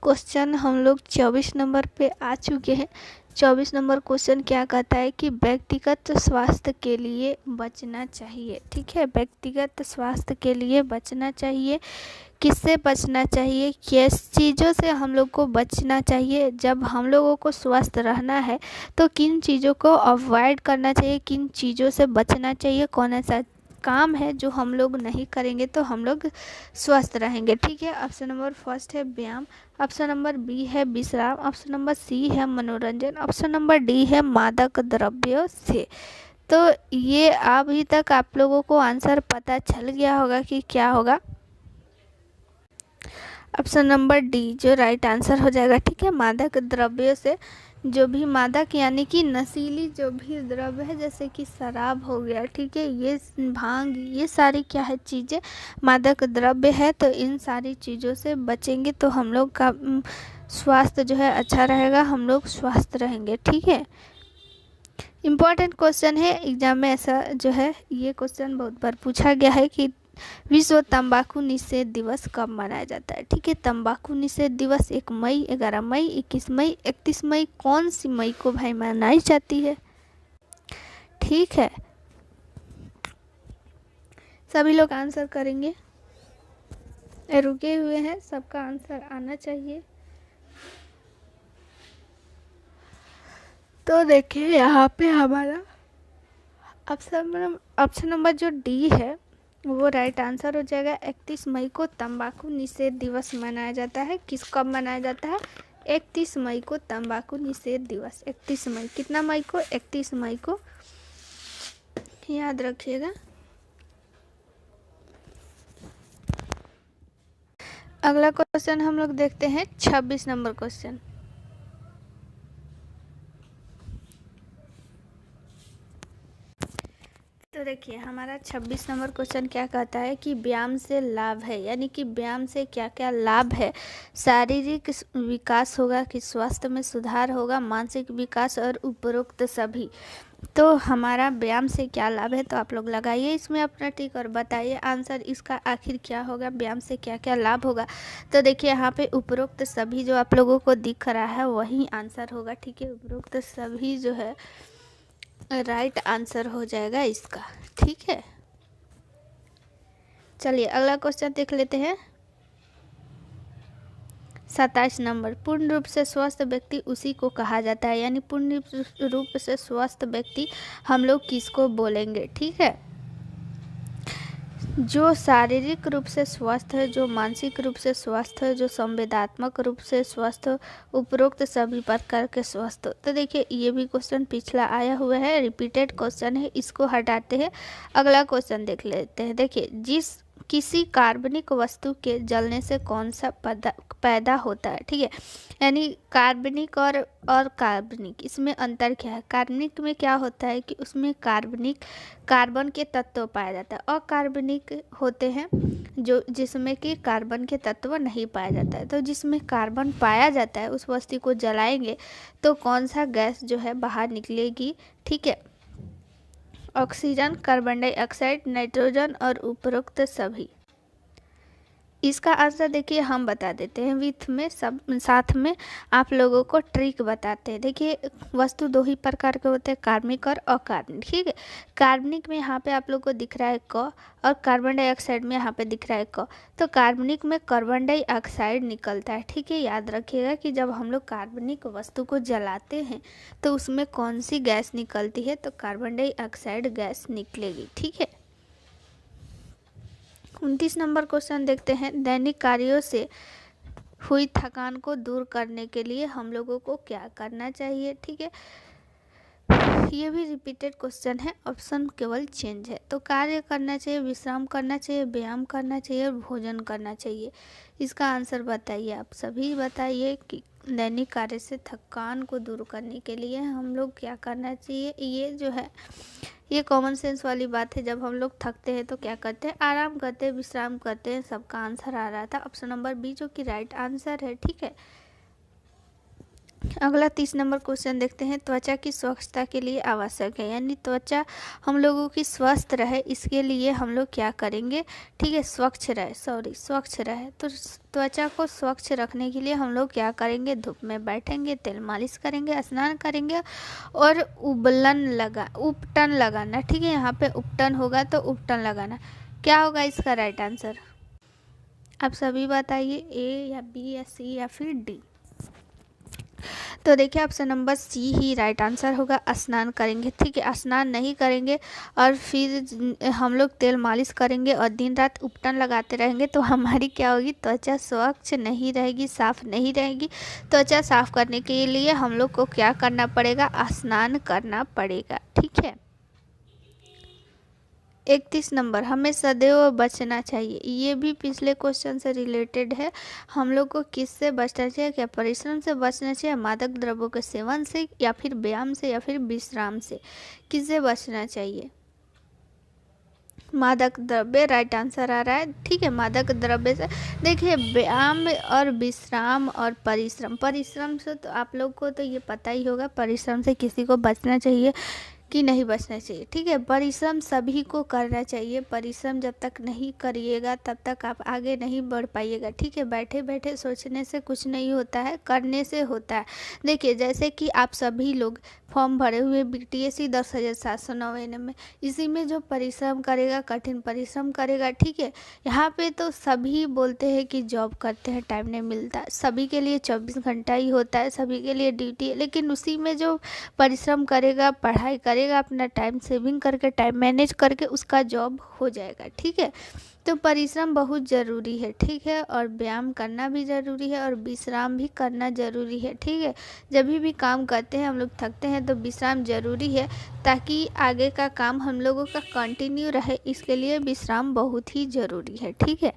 क्वेश्चन हम लोग 24 नंबर पे आ चुके हैं। 24 नंबर क्वेश्चन क्या कहता है कि व्यक्तिगत स्वास्थ्य के लिए बचना चाहिए, ठीक है। व्यक्तिगत स्वास्थ्य के लिए बचना चाहिए, किससे बचना चाहिए, किस चीज़ों से हम लोग को बचना चाहिए? जब हम लोगों को स्वस्थ रहना है तो किन चीज़ों को अवॉइड करना चाहिए, किन चीज़ों से बचना चाहिए, कौन ऐसा काम है जो हम लोग नहीं करेंगे तो हम लोग स्वस्थ रहेंगे, ठीक है। ऑप्शन नंबर फर्स्ट है व्यायाम, ऑप्शन नंबर बी है विश्राम, ऑप्शन नंबर सी है मनोरंजन, ऑप्शन नंबर डी है मादक द्रव्यों से। तो ये अभी तक आप लोगों को आंसर पता चल गया होगा कि क्या होगा। ऑप्शन नंबर डी जो राइट आंसर हो जाएगा, ठीक है। मादक द्रव्यों से, जो भी मादक यानी कि नशीली जो भी द्रव्य है, जैसे कि शराब हो गया, ठीक है, ये भांग, ये सारी क्या है चीज़ें मादक द्रव्य है। तो इन सारी चीज़ों से बचेंगे तो हम लोग का स्वास्थ्य जो है अच्छा रहेगा, हम लोग स्वस्थ रहेंगे, ठीक है। इम्पॉर्टेंट क्वेश्चन है, एग्जाम में ऐसा जो है ये क्वेश्चन बहुत बार पूछा गया है कि विश्व तंबाकू निषेध दिवस कब मनाया जाता है, ठीक है। तंबाकू निषेध दिवस 1 मई, 11 मई, 21 मई, 31 मई, कौन सी मई को भाई मनाई जाती है? ठीक है, सभी लोग आंसर करेंगे, रुके हुए हैं, सबका आंसर आना चाहिए। तो देखिए यहाँ पे हमारा ऑप्शन नंबर जो डी है वो राइट आंसर हो जाएगा। 31 मई को तंबाकू निषेध दिवस मनाया जाता है। किस कब मनाया जाता है? 31 मई को तंबाकू निषेध दिवस। 31 मई, कितना मई को? 31 मई को, याद रखिएगा। अगला क्वेश्चन हम लोग देखते हैं 26 नंबर क्वेश्चन। तो देखिए हमारा 26 नंबर क्वेश्चन क्या कहता है कि व्यायाम से लाभ है, यानी कि व्यायाम से क्या क्या लाभ है। शारीरिक विकास होगा, कि स्वास्थ्य में सुधार होगा, मानसिक विकास और उपरोक्त सभी। तो हमारा व्यायाम से क्या लाभ है? तो आप लोग लगाइए इसमें अपना टिक और बताइए आंसर इसका आखिर क्या होगा, व्यायाम से क्या क्या लाभ होगा। तो देखिए यहाँ पे उपरोक्त सभी जो आप लोगों को दिख रहा है वही आंसर होगा, ठीक है। उपरोक्त सभी जो है राइट आंसर हो जाएगा इसका, ठीक है। चलिए अगला क्वेश्चन देख लेते हैं। 27 नंबर, पूर्ण रूप से स्वस्थ व्यक्ति उसी को कहा जाता है, यानी पूर्ण रूप से स्वस्थ व्यक्ति हम लोग किसको बोलेंगे, ठीक है। जो शारीरिक रूप से स्वस्थ है, जो मानसिक रूप से स्वस्थ है, जो संवेदनात्मक रूप से स्वस्थ हो, उपरोक्त सभी प्रकार के स्वस्थ हो। तो देखिए ये भी क्वेश्चन पिछला आया हुआ है, रिपीटेड क्वेश्चन है, इसको हटाते हैं, अगला क्वेश्चन देख लेते हैं। देखिए, जिस किसी कार्बनिक वस्तु के जलने से कौन सा पैदा होता है, ठीक है। यानी कार्बनिक और कार्बनिक, इसमें अंतर क्या है। कार्बनिक में क्या होता है कि उसमें कार्बन के तत्व पाया जाता है, अकार्बनिक होते हैं जो जिसमें कि कार्बन के तत्व नहीं पाया जाता है। तो जिसमें कार्बन पाया जाता है उस वस्तु को जलाएंगे तो कौन सा गैस जो है बाहर निकलेगी, ठीक है। ऑक्सीजन, कार्बन डाइऑक्साइड, नाइट्रोजन और उपरोक्त सभी। इसका आंसर देखिए हम बता देते हैं विथ में, सब साथ में आप लोगों को ट्रिक बताते हैं। देखिए वस्तु दो ही प्रकार के होते हैं, कार्बनिक और अकार्बनिक, ठीक है। कार्बनिक में यहाँ पे आप लोगों को दिख रहा है क, और कार्बन डाइऑक्साइड में यहाँ पे दिख रहा है क। तो कार्बनिक में कार्बन डाइऑक्साइड निकलता है, ठीक है। याद रखिएगा कि जब हम लोग कार्बनिक वस्तु को जलाते हैं तो उसमें कौन सी गैस निकलती है, तो कार्बन डाइऑक्साइड गैस निकलेगी, ठीक है। 29 नंबर क्वेश्चन देखते हैं। दैनिक कार्यों से हुई थकान को दूर करने के लिए हम लोगों को क्या करना चाहिए, ठीक है। ये भी रिपीटेड क्वेश्चन है, ऑप्शन केवल चेंज है। तो कार्य करना चाहिए, विश्राम करना चाहिए, व्यायाम करना चाहिए और भोजन करना चाहिए। इसका आंसर बताइए, आप सभी बताइए कि दैनिक कार्य से थकान को दूर करने के लिए हम लोग क्या करना चाहिए। ये जो है ये कॉमन सेंस वाली बात है, जब हम लोग थकते हैं तो क्या करते हैं, आराम करते हैं, विश्राम करते हैं। सबका आंसर आ रहा था ऑप्शन नंबर बी, जो कि राइट आंसर है, ठीक है। अगला 30 नंबर क्वेश्चन देखते हैं। त्वचा की स्वच्छता के लिए आवश्यक है, यानी त्वचा हम लोगों की स्वस्थ रहे इसके लिए हम लोग क्या करेंगे, ठीक है। स्वच्छ रहे। तो त्वचा को स्वच्छ रखने के लिए हम लोग क्या करेंगे, धूप में बैठेंगे, तेल मालिश करेंगे, स्नान करेंगे और उपटन लगाना, ठीक है। यहाँ पे उपटन होगा तो उपटन लगाना। क्या होगा इसका राइट आंसर, आप सभी बताइए, ए या बी या सी या फिर डी। तो देखिए ऑप्शन नंबर सी ही राइट आंसर होगा, स्नान करेंगे, ठीक है। स्नान नहीं करेंगे और फिर हम लोग तेल मालिश करेंगे और दिन रात उपटन लगाते रहेंगे तो हमारी क्या होगी, त्वचा स्वच्छ नहीं रहेगी, साफ नहीं रहेगी। त्वचा साफ करने के लिए हम लोग को क्या करना पड़ेगा, स्नान करना पड़ेगा, ठीक है। 31 नंबर, हमें सदैव बचना चाहिए। ये भी पिछले क्वेश्चन से रिलेटेड है। हम लोग को किससे बचना चाहिए, क्या परिश्रम से बचना चाहिए, मादक द्रव्यों के सेवन से, या फिर व्यायाम से, या फिर विश्राम से, किससे बचना चाहिए। मादक द्रव्य राइट आंसर आ रहा है, ठीक है। मादक द्रव्य से देखिए, व्यायाम और विश्राम और परिश्रम से तो आप लोग को तो ये पता ही होगा, परिश्रम से किसी को बचना चाहिए कि नहीं बचना चाहिए, ठीक है। परिश्रम सभी को करना चाहिए। परिश्रम जब तक नहीं करिएगा तब तक आप आगे नहीं बढ़ पाइएगा, ठीक है। बैठे बैठे सोचने से कुछ नहीं होता है, करने से होता है। देखिए जैसे कि आप सभी लोग फॉर्म भरे हुए BTSC 10,799 में, इसी में जो परिश्रम करेगा, कठिन परिश्रम करेगा, ठीक है। यहाँ पे तो सभी बोलते हैं कि जॉब करते हैं, टाइम नहीं मिलता, सभी के लिए 24 घंटा ही होता है, सभी के लिए ड्यूटी है, लेकिन उसी में जो परिश्रम करेगा, पढ़ाई करेगा, अपना टाइम सेविंग करके, टाइम मैनेज करके उसका जॉब हो जाएगा, ठीक है। तो परिश्रम बहुत ज़रूरी है, ठीक है। और व्यायाम करना भी ज़रूरी है और विश्राम भी करना ज़रूरी है, ठीक है। जब भी काम करते हैं हम लोग थकते हैं तो विश्राम ज़रूरी है, ताकि आगे का काम हम लोगों का कंटिन्यू रहे, इसके लिए विश्राम बहुत ही ज़रूरी है, ठीक है।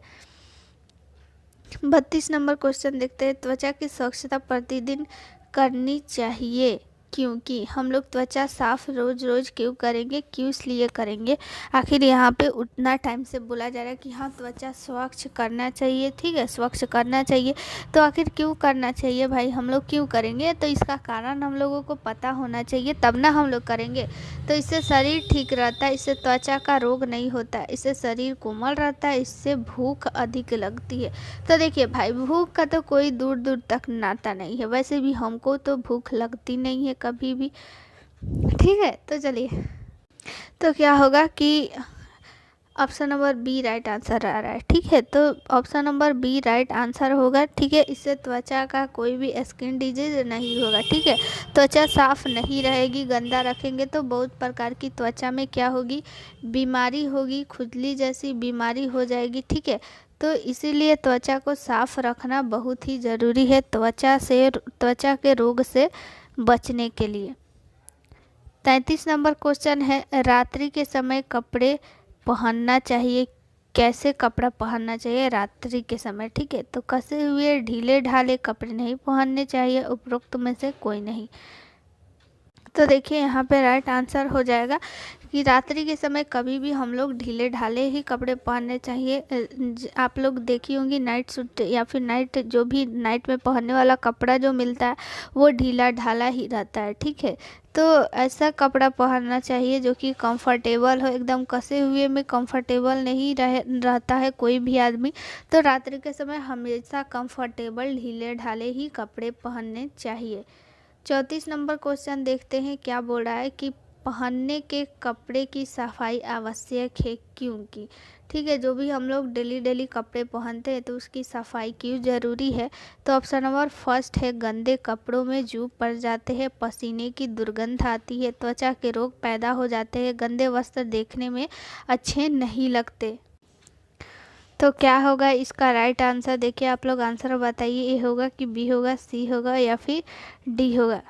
32 नंबर क्वेश्चन देखते हैं। त्वचा की स्वच्छता प्रतिदिन करनी चाहिए, क्योंकि हम लोग त्वचा साफ रोज रोज क्यों करेंगे, क्यों इसलिए करेंगे। आखिर यहाँ पे उतना टाइम से बोला जा रहा है कि हाँ त्वचा स्वच्छ करना चाहिए, ठीक है, स्वच्छ करना चाहिए। तो आखिर क्यों करना चाहिए भाई, हम लोग क्यों करेंगे, तो इसका कारण हम लोगों को पता होना चाहिए, तब ना हम लोग करेंगे। तो इससे शरीर ठीक रहता है, इससे त्वचा का रोग नहीं होता, इससे शरीर कोमल रहता है, इससे भूख अधिक लगती है। तो देखिए भाई, भूख का तो कोई दूर दूर तक नाता नहीं है, वैसे भी हमको तो भूख लगती नहीं है कभी भी, ठीक है। तो चलिए, तो क्या होगा कि option number B right answer आ रहा है। ठीक है, तो option number B right answer होगा। ठीक है, इससे त्वचा का कोई भी स्किन डिजीज नहीं होगा। ठीक है, त्वचा साफ नहीं रहेगी, गंदा रखेंगे तो बहुत प्रकार की त्वचा में क्या होगी, बीमारी होगी, खुजली जैसी बीमारी हो जाएगी। ठीक है, तो इसीलिए त्वचा को साफ रखना बहुत ही ज़रूरी है त्वचा के रोग से बचने के लिए। 33 नंबर क्वेश्चन है, रात्रि के समय कपड़े पहनना चाहिए, कैसे कपड़ा पहनना चाहिए रात्रि के समय। ठीक है, तो कसे हुए ढीले ढाले कपड़े नहीं पहनने चाहिए, उपरोक्त में से कोई नहीं। तो देखिए यहाँ पे राइट आंसर हो जाएगा कि रात्रि के समय कभी भी हम लोग ढीले ढाले ही कपड़े पहनने चाहिए। आप लोग देखी होंगी नाइट सूट या फिर जो भी नाइट में पहनने वाला कपड़ा जो मिलता है वो ढीला ढाला ही रहता है। ठीक है, तो ऐसा कपड़ा पहनना चाहिए जो कि कंफर्टेबल हो, एकदम कसे हुए में कंफर्टेबल नहीं रहता है कोई भी आदमी। तो रात्रि के समय हमेशा कंफर्टेबल ढीले ढाले ही कपड़े पहनने चाहिए। 34 नंबर क्वेश्चन देखते हैं क्या बोल रहा है कि पहनने के कपड़े की सफाई आवश्यक है क्योंकि। ठीक है, जो भी हम लोग डेली कपड़े पहनते हैं तो उसकी सफाई क्यों ज़रूरी है। तो ऑप्शन नंबर फर्स्ट है, गंदे कपड़ों में जूं पड़ जाते हैं, पसीने की दुर्गंध आती है, त्वचा के रोग पैदा हो जाते हैं, गंदे वस्त्र देखने में अच्छे नहीं लगते। तो क्या होगा इसका राइट आंसर, देखिए आप लोग आंसर बताइए, ए होगा कि बी होगा, सी होगा या फिर डी होगा।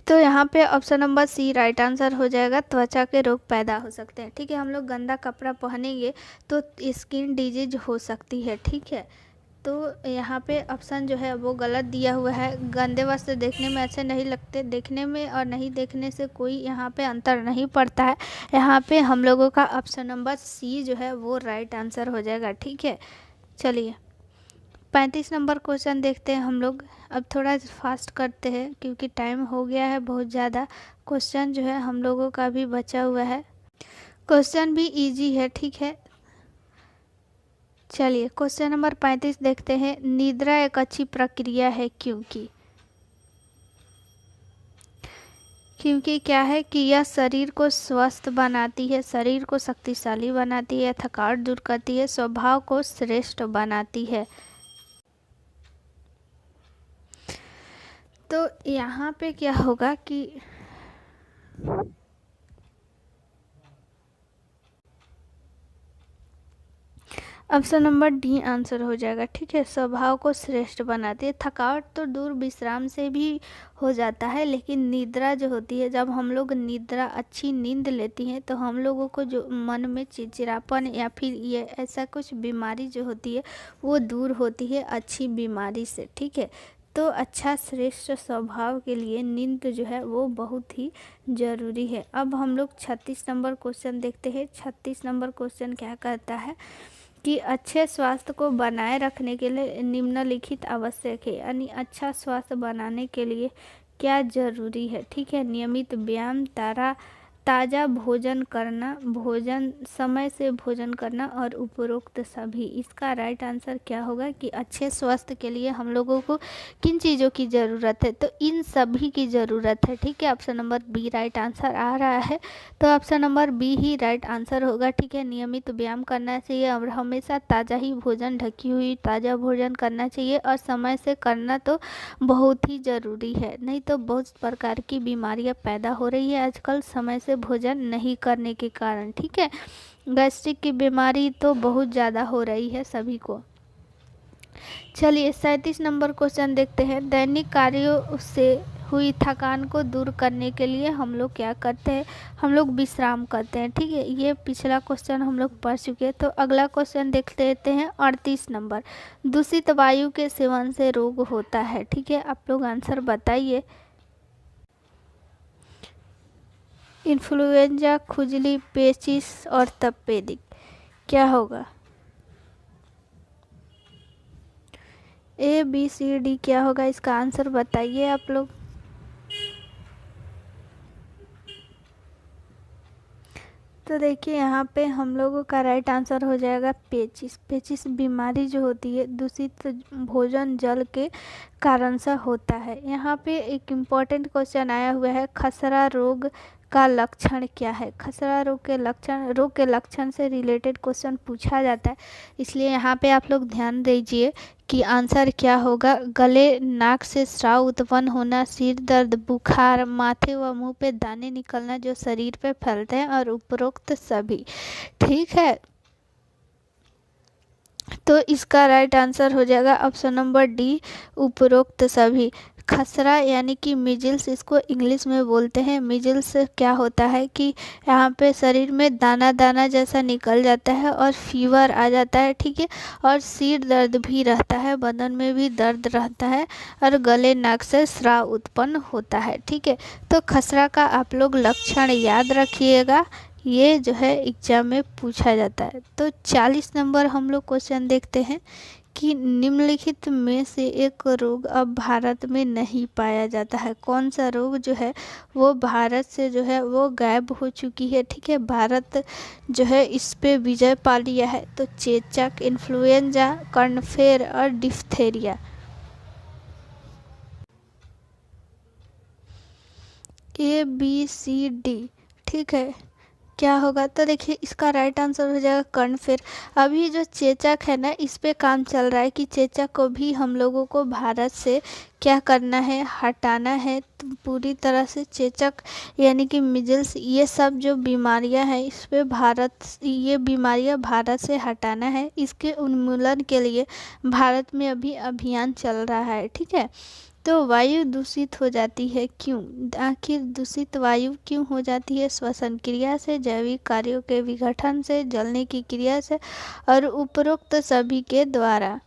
तो यहाँ पे option number C right answer हो जाएगा, त्वचा के रोग पैदा हो सकते हैं। ठीक है, हम लोग गंदा कपड़ा पहनेंगे तो स्किन डिजीज हो सकती है। ठीक है, तो यहाँ पे ऑप्शन जो है वो गलत दिया हुआ है, गंदे वस्त्र देखने में अच्छे नहीं लगते, देखने में और नहीं देखने से कोई यहाँ पे अंतर नहीं पड़ता है। यहाँ पे हम लोगों का ऑप्शन नंबर सी जो है वो राइट आंसर हो जाएगा। ठीक है, चलिए 35 नंबर क्वेश्चन देखते हैं हम लोग। अब थोड़ा फास्ट करते हैं क्योंकि टाइम हो गया है बहुत ज़्यादा। क्वेश्चन जो है हम लोगों का भी बचा हुआ है, क्वेश्चन भी इजी है। ठीक है, चलिए क्वेश्चन नंबर 35 देखते हैं। निद्रा एक अच्छी प्रक्रिया है क्योंकि क्या है कि यह शरीर को स्वस्थ बनाती है, शरीर को शक्तिशाली बनाती है, थकावट दूर करती है, स्वभाव को श्रेष्ठ बनाती है। तो यहाँ पे क्या होगा कि ऑप्शन नंबर डी आंसर हो जाएगा। ठीक है, स्वभाव को श्रेष्ठ बनाती है। थकावट तो दूर विश्राम से भी हो जाता है, लेकिन निद्रा जो होती है, जब हम लोग निद्रा अच्छी नींद लेती हैं तो हम लोगों को जो मन में चिड़चिड़ापन या फिर ये ऐसा कुछ बीमारी जो होती है वो दूर होती है अच्छी बीमारी से। ठीक है, तो अच्छा श्रेष्ठ स्वभाव के लिए नींद जो है वो बहुत ही ज़रूरी है। अब हम लोग 36 नंबर क्वेश्चन देखते हैं। 36 नंबर क्वेश्चन क्या कहता है कि अच्छे स्वास्थ्य को बनाए रखने के लिए निम्नलिखित आवश्यक है, यानी अच्छा स्वास्थ्य बनाने के लिए क्या जरूरी है। ठीक है, नियमित व्यायाम, ताज़ा भोजन करना, समय से भोजन करना और उपरोक्त सभी। इसका राइट आंसर क्या होगा कि अच्छे स्वास्थ्य के लिए हम लोगों को किन चीज़ों की ज़रूरत है, तो इन सभी की ज़रूरत है। ठीक है, option number B right answer आ रहा है, तो ऑप्शन नंबर बी ही राइट आंसर होगा। ठीक है, नियमित व्यायाम करना चाहिए और हमेशा ताज़ा ही भोजन, ढकी हुई ताज़ा भोजन करना चाहिए और समय से करना तो बहुत ही ज़रूरी है, नहीं तो बहुत प्रकार की बीमारियां पैदा हो रही है आजकल समय से भोजन नहीं करने के कारण। ठीक है, गैस्ट्रिक की बीमारी तो बहुत ज़्यादा हो रही है सभी को। चलिए 37 नंबर क्वेश्चन देखते हैं। दैनिक कार्यों से हुई थकान को दूर करने के लिए हम लोग क्या करते हैं, हम लोग विश्राम करते हैं। ठीक है, ये पिछला क्वेश्चन हम लोग पढ़ चुके हैं। तो अगला क्वेश्चन देख लेते हैं 38 नंबर। दूषित वायु के सेवन से रोग होता है। ठीक है, आप लोग आंसर बताइए। इन्फ्लुएंजा, खुजली, पेचिश और तपेदिक, क्या होगा? ए बी सी डी क्या होगा, इसका आंसर बताइए आप लोग। तो देखिए यहाँ पे हम लोगों का राइट आंसर हो जाएगा पेचिश। पेचिश बीमारी जो होती है दूषित भोजन जल के कारण से होता है। यहाँ पे एक इम्पॉर्टेंट क्वेश्चन आया हुआ है, खसरा रोग का लक्षण क्या है। खसरा रोग के लक्षण से रिलेटेड क्वेश्चन पूछा जाता है, इसलिए यहाँ पे आप लोग ध्यान दीजिए कि आंसर क्या होगा। गले नाक से स्राव उत्पन्न होना, सिर दर्द, बुखार, माथे व मुंह पे दाने निकलना जो शरीर पे फैलते हैं और उपरोक्त सभी। ठीक है, तो इसका राइट आंसर हो जाएगा ऑप्शन नंबर डी, उपरोक्त सभी। खसरा यानी कि मिजल्स, इसको इंग्लिश में बोलते हैं। मिजल्स क्या होता है कि यहाँ पे शरीर में दाना दाना जैसा निकल जाता है और फीवर आ जाता है। ठीक है, और सिर दर्द भी रहता है, बदन में भी दर्द रहता है और गले नाक से स्राव उत्पन्न होता है। ठीक है, तो खसरा का आप लोग लक्षण याद रखिएगा, ये जो है एग्जाम में पूछा जाता है। तो 40 नंबर हम लोग क्वेश्चन देखते हैं कि निम्नलिखित में से एक रोग अब भारत में नहीं पाया जाता है। कौन सा रोग जो है वो भारत से जो है वो गायब हो चुकी है। ठीक है, भारत जो है इस पे विजय पा लिया है। तो चेचक, इन्फ्लुएंजा, कर्नफेर और diphtheria. A B C D. ठीक है, क्या होगा? तो देखिए इसका राइट आंसर हो जाएगा कर्नफेर। अभी जो चेचक है ना, इस पे काम चल रहा है कि चेचक को भी हम लोगों को भारत से क्या करना है, हटाना है। तो पूरी तरह से चेचक यानी कि मिजल्स, ये सब जो बीमारियां हैं इस पे ये बीमारियां भारत से हटाना है। इसके उन्मूलन के लिए भारत में अभी अभियान चल रहा है। ठीक है, तो वायु दूषित हो जाती है क्यों? आखिर दूषित वायु क्यों हो जाती है? श्वसन क्रिया से, जैविक कार्यों के विघटन से, जलने की क्रिया से और उपरोक्त सभी के द्वारा।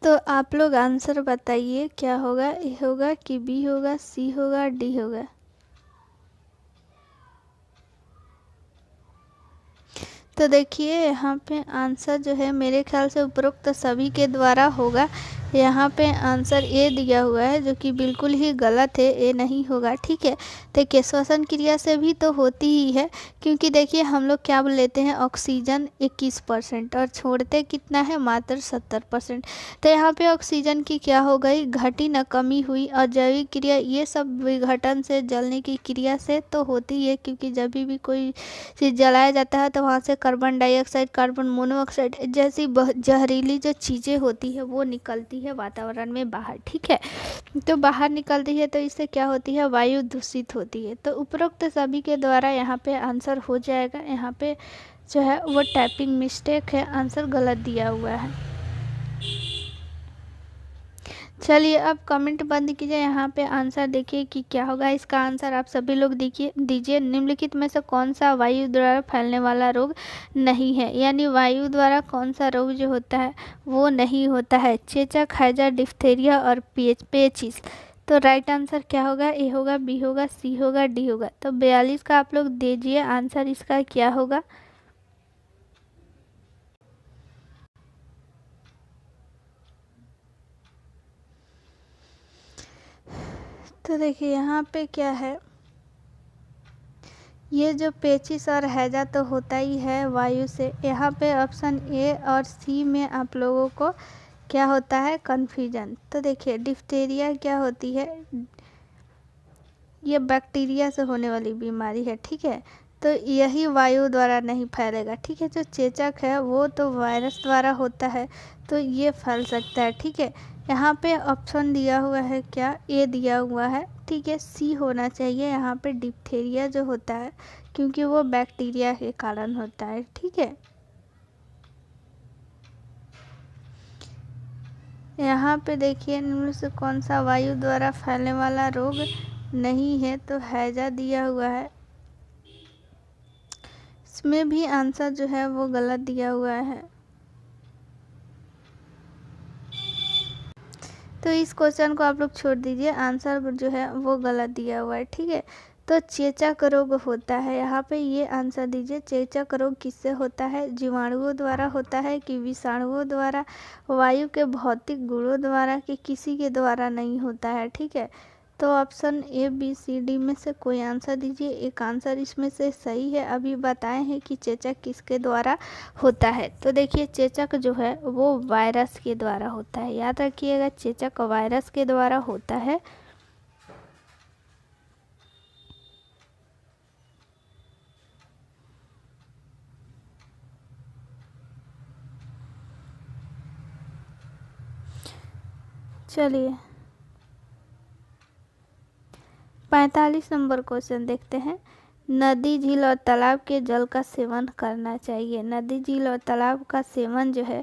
तो आप लोग आंसर बताइए क्या होगा, ए होगा कि बी होगा, सी होगा, डी होगा? तो देखिए यहाँ पे आंसर जो है मेरे ख्याल से उपरोक्त सभी के द्वारा होगा। यहाँ पे आंसर ए दिया हुआ है जो कि बिल्कुल ही गलत है, ए नहीं होगा। ठीक है, देखिए श्वसन क्रिया से भी तो होती ही है, क्योंकि देखिए हम लोग क्या लेते हैं, ऑक्सीजन 21% और छोड़ते कितना है, मात्र 70%। तो यहाँ पे ऑक्सीजन की क्या हो गई, घटी न कमी हुई। और जैविक क्रिया ये सब विघटन से, जलने की क्रिया से तो होती है, क्योंकि जब भी कोई चीज़ जलाया जाता है तो वहाँ से कार्बन डाइऑक्साइड, कार्बन मोनोऑक्साइड जैसी जहरीली जो चीज़ें होती है वो निकलती है वातावरण में बाहर। ठीक है, तो बाहर निकलती है तो इससे क्या होती है, वायु दूषित होती है। तो उपरोक्त सभी के द्वारा यहाँ पे आंसर हो जाएगा। यहाँ पे जो है वो टाइपिंग मिस्टेक है, आंसर गलत दिया हुआ है। चलिए अब कमेंट बंद कीजिए, यहाँ पे आंसर देखिए कि क्या होगा। इसका आंसर आप सभी लोग दीजिए। निम्नलिखित में से कौन सा वायु द्वारा फैलने वाला रोग नहीं है, यानी वायु द्वारा कौन सा रोग जो होता है वो नहीं होता है। चेचक, हैजा, डिफ्थेरिया और पेचिस। तो राइट आंसर क्या होगा, ए होगा, बी होगा, सी होगा, डी होगा? तो 42 का आप लोग दीजिए आंसर, इसका क्या होगा? तो देखिए यहाँ पे क्या है, ये जो पेचिस और हैजा तो होता ही है वायु से। यहाँ पे ऑप्शन ए और सी में आप लोगों को क्या होता है, कन्फ्यूजन। तो देखिए डिफ्थेरिया क्या होती है, ये बैक्टीरिया से होने वाली बीमारी है। ठीक है, तो यही वायु द्वारा नहीं फैलेगा। ठीक है, जो चेचक है वो तो वायरस द्वारा होता है, तो ये फैल सकता है। ठीक है, यहाँ पे ऑप्शन दिया हुआ है क्या, ए दिया हुआ है। ठीक है, सी होना चाहिए यहाँ पे, डिप्थेरिया जो होता है, क्योंकि वो बैक्टीरिया के कारण होता है। ठीक है, यहाँ पे देखिए निम्न से कौन सा वायु द्वारा फैलने वाला रोग नहीं है, तो हैजा दिया हुआ है। इसमें भी आंसर जो है वो गलत दिया हुआ है। तो इस क्वेश्चन को आप लोग छोड़ दीजिए, आंसर जो है वो गलत दिया हुआ है। ठीक है, तो चेचक रोग होता है, यहाँ पे ये आंसर दीजिए। चेचक रोग किससे होता है, जीवाणुओं द्वारा होता है कि विषाणुओं द्वारा, वायु के भौतिक गुणों द्वारा, कि किसी के द्वारा नहीं होता है। ठीक है, तो option A B C D में से कोई आंसर दीजिए। एक आंसर इसमें से सही है। अभी बताए हैं कि चेचक किसके द्वारा होता है। तो देखिए चेचक जो है वो वायरस के द्वारा होता है। याद रखिएगा चेचक वायरस के द्वारा होता है। चलिए 45 नंबर क्वेश्चन देखते हैं। नदी, झील और तालाब के जल का सेवन करना चाहिए। नदी, झील और तालाब का सेवन जो है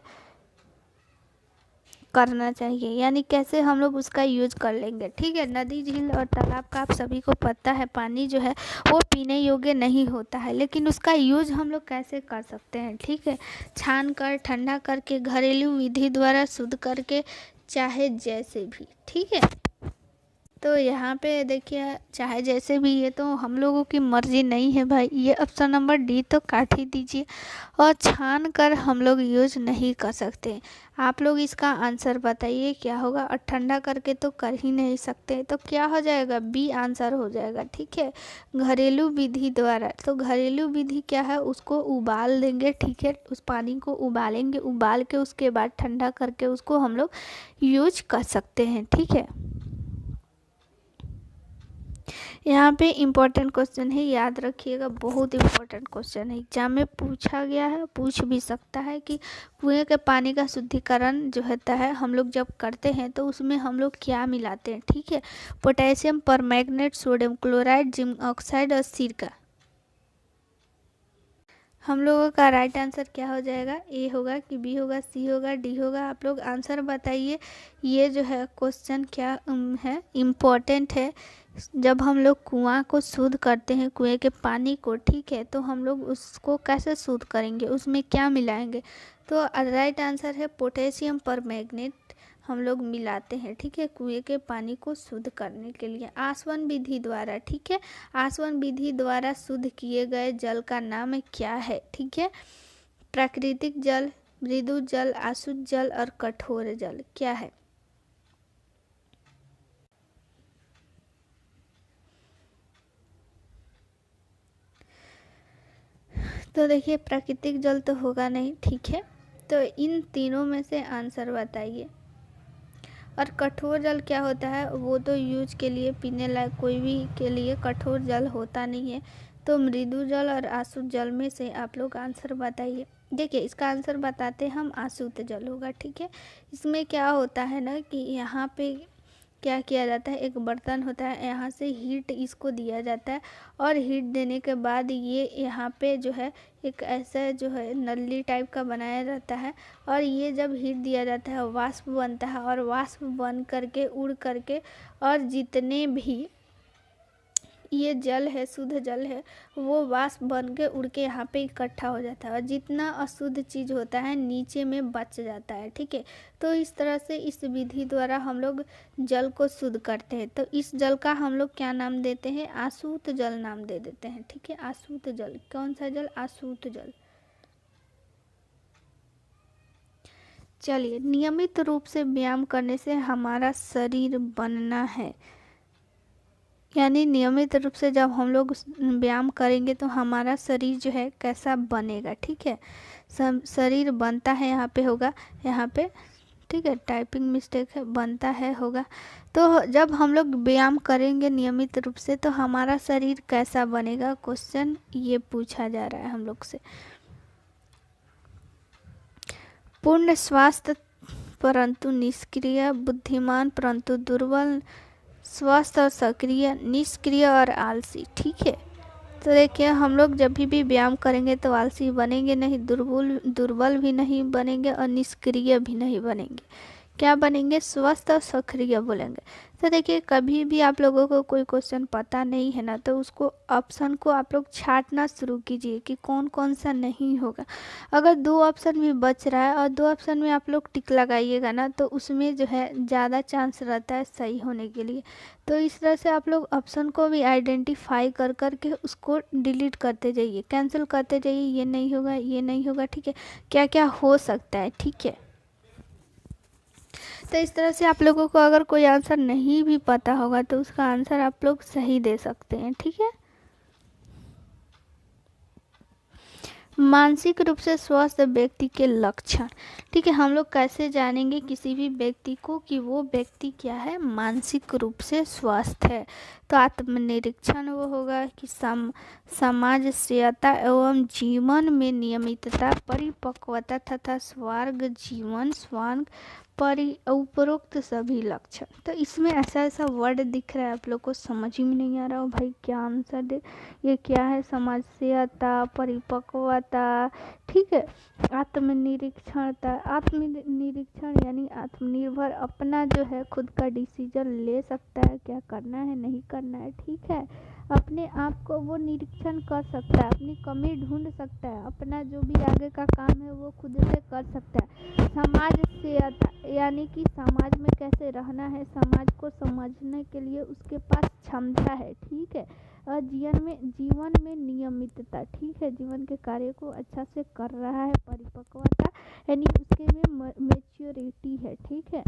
करना चाहिए, यानी कैसे हम लोग उसका यूज कर लेंगे। ठीक है, नदी, झील और तालाब का आप सभी को पता है पानी जो है वो पीने योग्य नहीं होता है, लेकिन उसका यूज हम लोग कैसे कर सकते हैं। ठीक है, छान कर, ठंडा करके, घरेलू विधि द्वारा शुद्ध करके, चाहे जैसे भी। ठीक है, तो यहाँ पे देखिए चाहे जैसे भी, ये तो हम लोगों की मर्जी नहीं है भाई। ये ऑप्शन नंबर डी तो काट ही दीजिए। और छान कर हम लोग यूज नहीं कर सकते। आप लोग इसका आंसर बताइए क्या होगा। और ठंडा करके तो कर ही नहीं सकते, तो क्या हो जाएगा, बी आंसर हो जाएगा। ठीक है, घरेलू विधि द्वारा। तो घरेलू विधि क्या है, उसको उबाल देंगे। ठीक है, उस पानी को उबालेंगे, उबाल के उसके बाद ठंडा करके उसको हम लोग यूज कर सकते हैं। ठीक है, यहाँ पे इम्पोर्टेंट क्वेश्चन है, याद रखिएगा, बहुत इम्पोर्टेंट क्वेश्चन है। एग्जाम में पूछा गया है, पूछ भी सकता है कि कुएं के पानी का शुद्धिकरण जो होता है हम लोग जब करते हैं तो उसमें हम लोग क्या मिलाते हैं। ठीक है, potassium permanganate, sodium chloride, zinc oxide और सिरका। हम लोगों का राइट आंसर क्या हो जाएगा, ए होगा कि बी होगा, सी होगा, डी होगा। आप लोग आंसर बताइए। ये जो है क्वेश्चन क्या है, इम्पोर्टेंट है। जब हम लोग कुआं को शुद्ध करते हैं, कुएं के पानी को, ठीक है, तो हम लोग उसको कैसे शुद्ध करेंगे, उसमें क्या मिलाएंगे। तो राइट आंसर है पोटेशियम परमैंगनेट हम लोग मिलाते हैं। ठीक है, कुएं के पानी को शुद्ध करने के लिए आसवन विधि द्वारा। ठीक है, आसवन विधि द्वारा शुद्ध किए गए जल का नाम क्या है। ठीक है, प्राकृतिक जल, मृदु जल, अशुद्ध जल और कठोर जल क्या है। तो देखिए प्राकृतिक जल तो होगा नहीं। ठीक है, तो इन तीनों में से आंसर बताइए। और कठोर जल क्या होता है, वो तो यूज के लिए, पीने लायक कोई भी के लिए कठोर जल होता नहीं है। तो मृदु जल और अशुद्ध जल में से आप लोग आंसर बताइए। देखिए इसका आंसर बताते हम अशुद्ध जल होगा। ठीक है, इसमें क्या होता है ना कि यहाँ पे क्या किया जाता है, एक बर्तन होता है, यहाँ से हीट इसको दिया जाता है और हीट देने के बाद ये यहाँ पे जो है एक ऐसा जो है नली टाइप का बनाया जाता है और ये जब हीट दिया जाता है वाष्प बनता है और वाष्प बन करके उड़ करके और जितने भी ये जल है, शुद्ध जल है, वो वाष्प बन के उड़ के यहाँ पे इकट्ठा हो जाता है और जितना अशुद्ध चीज़ होता है नीचे में बच जाता है। ठीक है, तो इस तरह से इस विधि द्वारा हम लोग जल को शुद्ध करते हैं। तो इस जल का हम लोग क्या नाम देते हैं, अशुद्ध जल नाम दे देते हैं। ठीक है, अशुद्ध जल, कौन सा जल, अशुद्ध जल। चलिए, नियमित रूप से व्यायाम करने से हमारा शरीर बनना है, यानी नियमित रूप से जब हम लोग व्यायाम करेंगे तो हमारा शरीर जो है कैसा बनेगा। ठीक है, शरीर बनता है, यहाँ पे होगा, यहाँ पे, ठीक है, टाइपिंग मिस्टेक है, बनता है होगा। तो जब हम लोग व्यायाम करेंगे नियमित रूप से तो हमारा शरीर कैसा बनेगा, क्वेश्चन ये पूछा जा रहा है हम लोग से। पूर्ण स्वास्थ्य परंतु निष्क्रिय, बुद्धिमान परंतु दुर्बल, स्वस्थ और सक्रिय, निष्क्रिय और आलसी। ठीक है, तो देखिए हम लोग जब भी व्यायाम करेंगे तो आलसी बनेंगे नहीं, दुर्बल भी नहीं बनेंगे और निष्क्रिय भी नहीं बनेंगे। क्या बनेंगे, स्वस्थ और सक्रिय बोलेंगे। तो देखिए कभी भी आप लोगों को कोई क्वेश्चन पता नहीं है ना, तो उसको ऑप्शन को आप लोग छांटना शुरू कीजिए कि कौन कौन सा नहीं होगा। अगर 2 ऑप्शन भी बच रहा है और 2 ऑप्शन में आप लोग टिक लगाइएगा ना, तो उसमें जो है ज़्यादा चांस रहता है सही होने के लिए। तो इस तरह से आप लोग ऑप्शन को भी आइडेंटिफाई कर करके उसको डिलीट करते जाइए, कैंसिल करते जाइए, ये नहीं होगा, ये नहीं होगा। ठीक है, क्या क्या हो सकता है। ठीक है, तो इस तरह से आप लोगों को अगर कोई आंसर नहीं भी पता होगा तो उसका आंसर आप लोग सही दे सकते हैं, ठीक है। मानसिक रूप से स्वस्थ व्यक्ति के लक्षण, ठीक है। हम लोग कैसे जानेंगे किसी भी व्यक्ति को कि वो व्यक्ति क्या है, मानसिक रूप से स्वस्थ है। तो आत्मनिरीक्षण वो होगा कि समाजशीलता एवं जीवन में नियमितता, परिपक्वता तथा स्वर्ग जीवन स्वांग उपरोक्त सभी लक्षण। तो इसमें ऐसा ऐसा वर्ड दिख रहा है, आप लोग को समझ ही में नहीं आ रहा हो भाई क्या आंसर दे। ये क्या है, समाजशीलता, परिपक्वता, ठीक है। आत्मनिरीक्षणता, आत्मनिरीक्षण यानी आत्मनिर्भर, अपना जो है खुद का डिसीजन ले सकता है, क्या करना है नहीं करना है, ठीक है। अपने आप को वो निरीक्षण कर सकता है, अपनी कमी ढूंढ सकता है, अपना जो भी आगे का काम है वो खुद से कर सकता है। समाज से यानी कि समाज में कैसे रहना है, समाज को समझने के लिए उसके पास क्षमता है, ठीक है। और जीवन में नियमितता, ठीक है, जीवन के कार्य को अच्छा से कर रहा है। परिपक्वता यानी उसके में मैच्योरिटी है, ठीक है।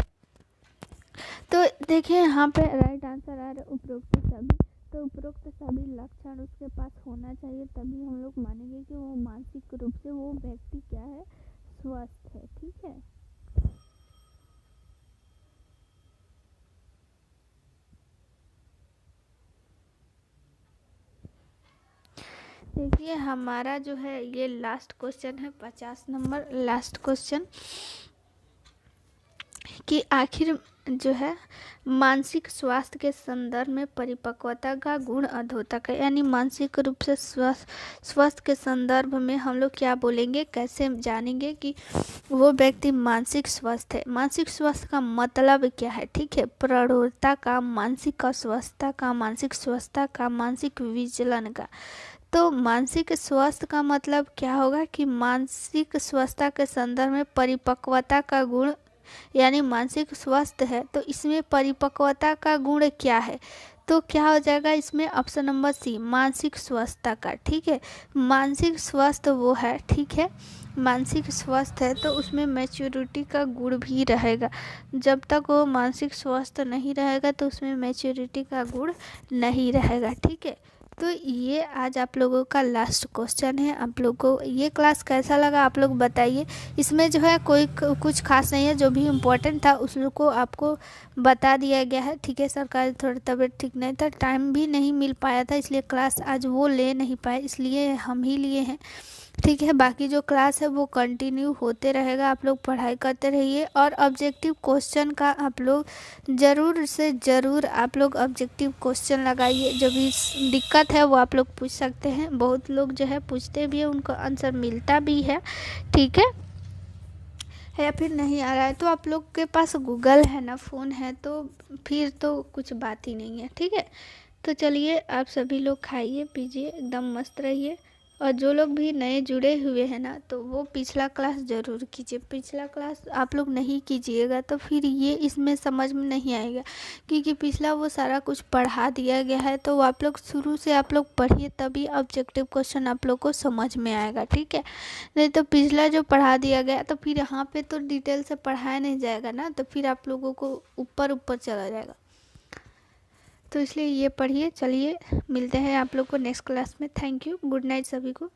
तो देखिए यहाँ पे राइट आंसर आ रहा है उपरोक्त सभी। तो उपरोक्त सभी लक्षण उसके पास होना चाहिए, तभी हम लोग मानेंगे कि वो मानसिक रूप से वो व्यक्ति क्या है, स्वस्थ है, ठीक है। देखिए हमारा जो है ये लास्ट क्वेश्चन है, 50 नंबर लास्ट क्वेश्चन, कि आखिर जो है मानसिक स्वास्थ्य के संदर्भ में परिपक्वता का गुण अधोतक है। यानी मानसिक रूप से स्वस्थ के संदर्भ में हम लोग क्या बोलेंगे, कैसे जानेंगे कि वो व्यक्ति मानसिक स्वस्थ है। मानसिक स्वास्थ्य का मतलब क्या है, ठीक है। प्रौढ़ता का, मानसिक अस्वस्थता का, मानसिक स्वस्थता का, मानसिक विचलन का। तो मानसिक स्वास्थ्य का मतलब क्या होगा कि मानसिक स्वास्थ्य के संदर्भ में परिपक्वता का गुण, यानी मानसिक स्वास्थ्य है तो इसमें परिपक्वता का गुण क्या है, तो क्या हो जाएगा इसमें ऑप्शन नंबर सी, मानसिक स्वास्थ्य का, ठीक है। मानसिक स्वास्थ्य वो है, ठीक है, मानसिक स्वास्थ्य है तो उसमें मैच्योरिटी का गुण भी रहेगा। जब तक वो मानसिक स्वास्थ्य नहीं रहेगा तो उसमें मैच्योरिटी का गुण नहीं रहेगा, ठीक है। तो ये आज आप लोगों का लास्ट क्वेश्चन है। आप लोगों को ये क्लास कैसा लगा आप लोग बताइए। इसमें जो है कोई कुछ खास नहीं है, जो भी इम्पोर्टेंट था उसको आपको बता दिया गया है, ठीक है। सरकार थोड़ा तबीयत ठीक नहीं था, टाइम भी नहीं मिल पाया था, इसलिए क्लास आज वो ले नहीं पाए, इसलिए हम ही लिए हैं, ठीक है। बाकी जो क्लास है वो कंटिन्यू होते रहेगा, आप लोग पढ़ाई करते रहिए। और ऑब्जेक्टिव क्वेश्चन का आप लोग ज़रूर से ज़रूर आप लोग ऑब्जेक्टिव क्वेश्चन लगाइए, जो भी दिक्कत है वो आप लोग पूछ सकते हैं। बहुत लोग जो है पूछते भी है, उनको आंसर मिलता भी है, ठीक है। या फिर नहीं आ रहा है तो आप लोग के पास गूगल है ना, फ़ोन है, तो फिर तो कुछ बात ही नहीं है, ठीक है। तो चलिए आप सभी लोग खाइए पीजिए, एकदम मस्त रहिए। और जो लोग भी नए जुड़े हुए हैं ना, तो वो पिछला क्लास ज़रूर कीजिए। पिछला क्लास आप लोग नहीं कीजिएगा तो फिर ये इसमें समझ में नहीं आएगा, क्योंकि पिछला वो सारा कुछ पढ़ा दिया गया है। तो आप लोग शुरू से आप लोग पढ़िए, तभी ऑब्जेक्टिव क्वेश्चन आप लोग को समझ में आएगा, ठीक है। नहीं तो पिछला जो पढ़ा दिया गया तो फिर यहाँ पे तो डिटेल से पढ़ाया नहीं जाएगा ना, तो फिर आप लोगों को ऊपर ऊपर चला जाएगा। तो इसलिए ये पढ़िए। चलिए मिलते हैं आप लोग को नेक्स्ट क्लास में। थैंक यू, गुड नाइट सभी को।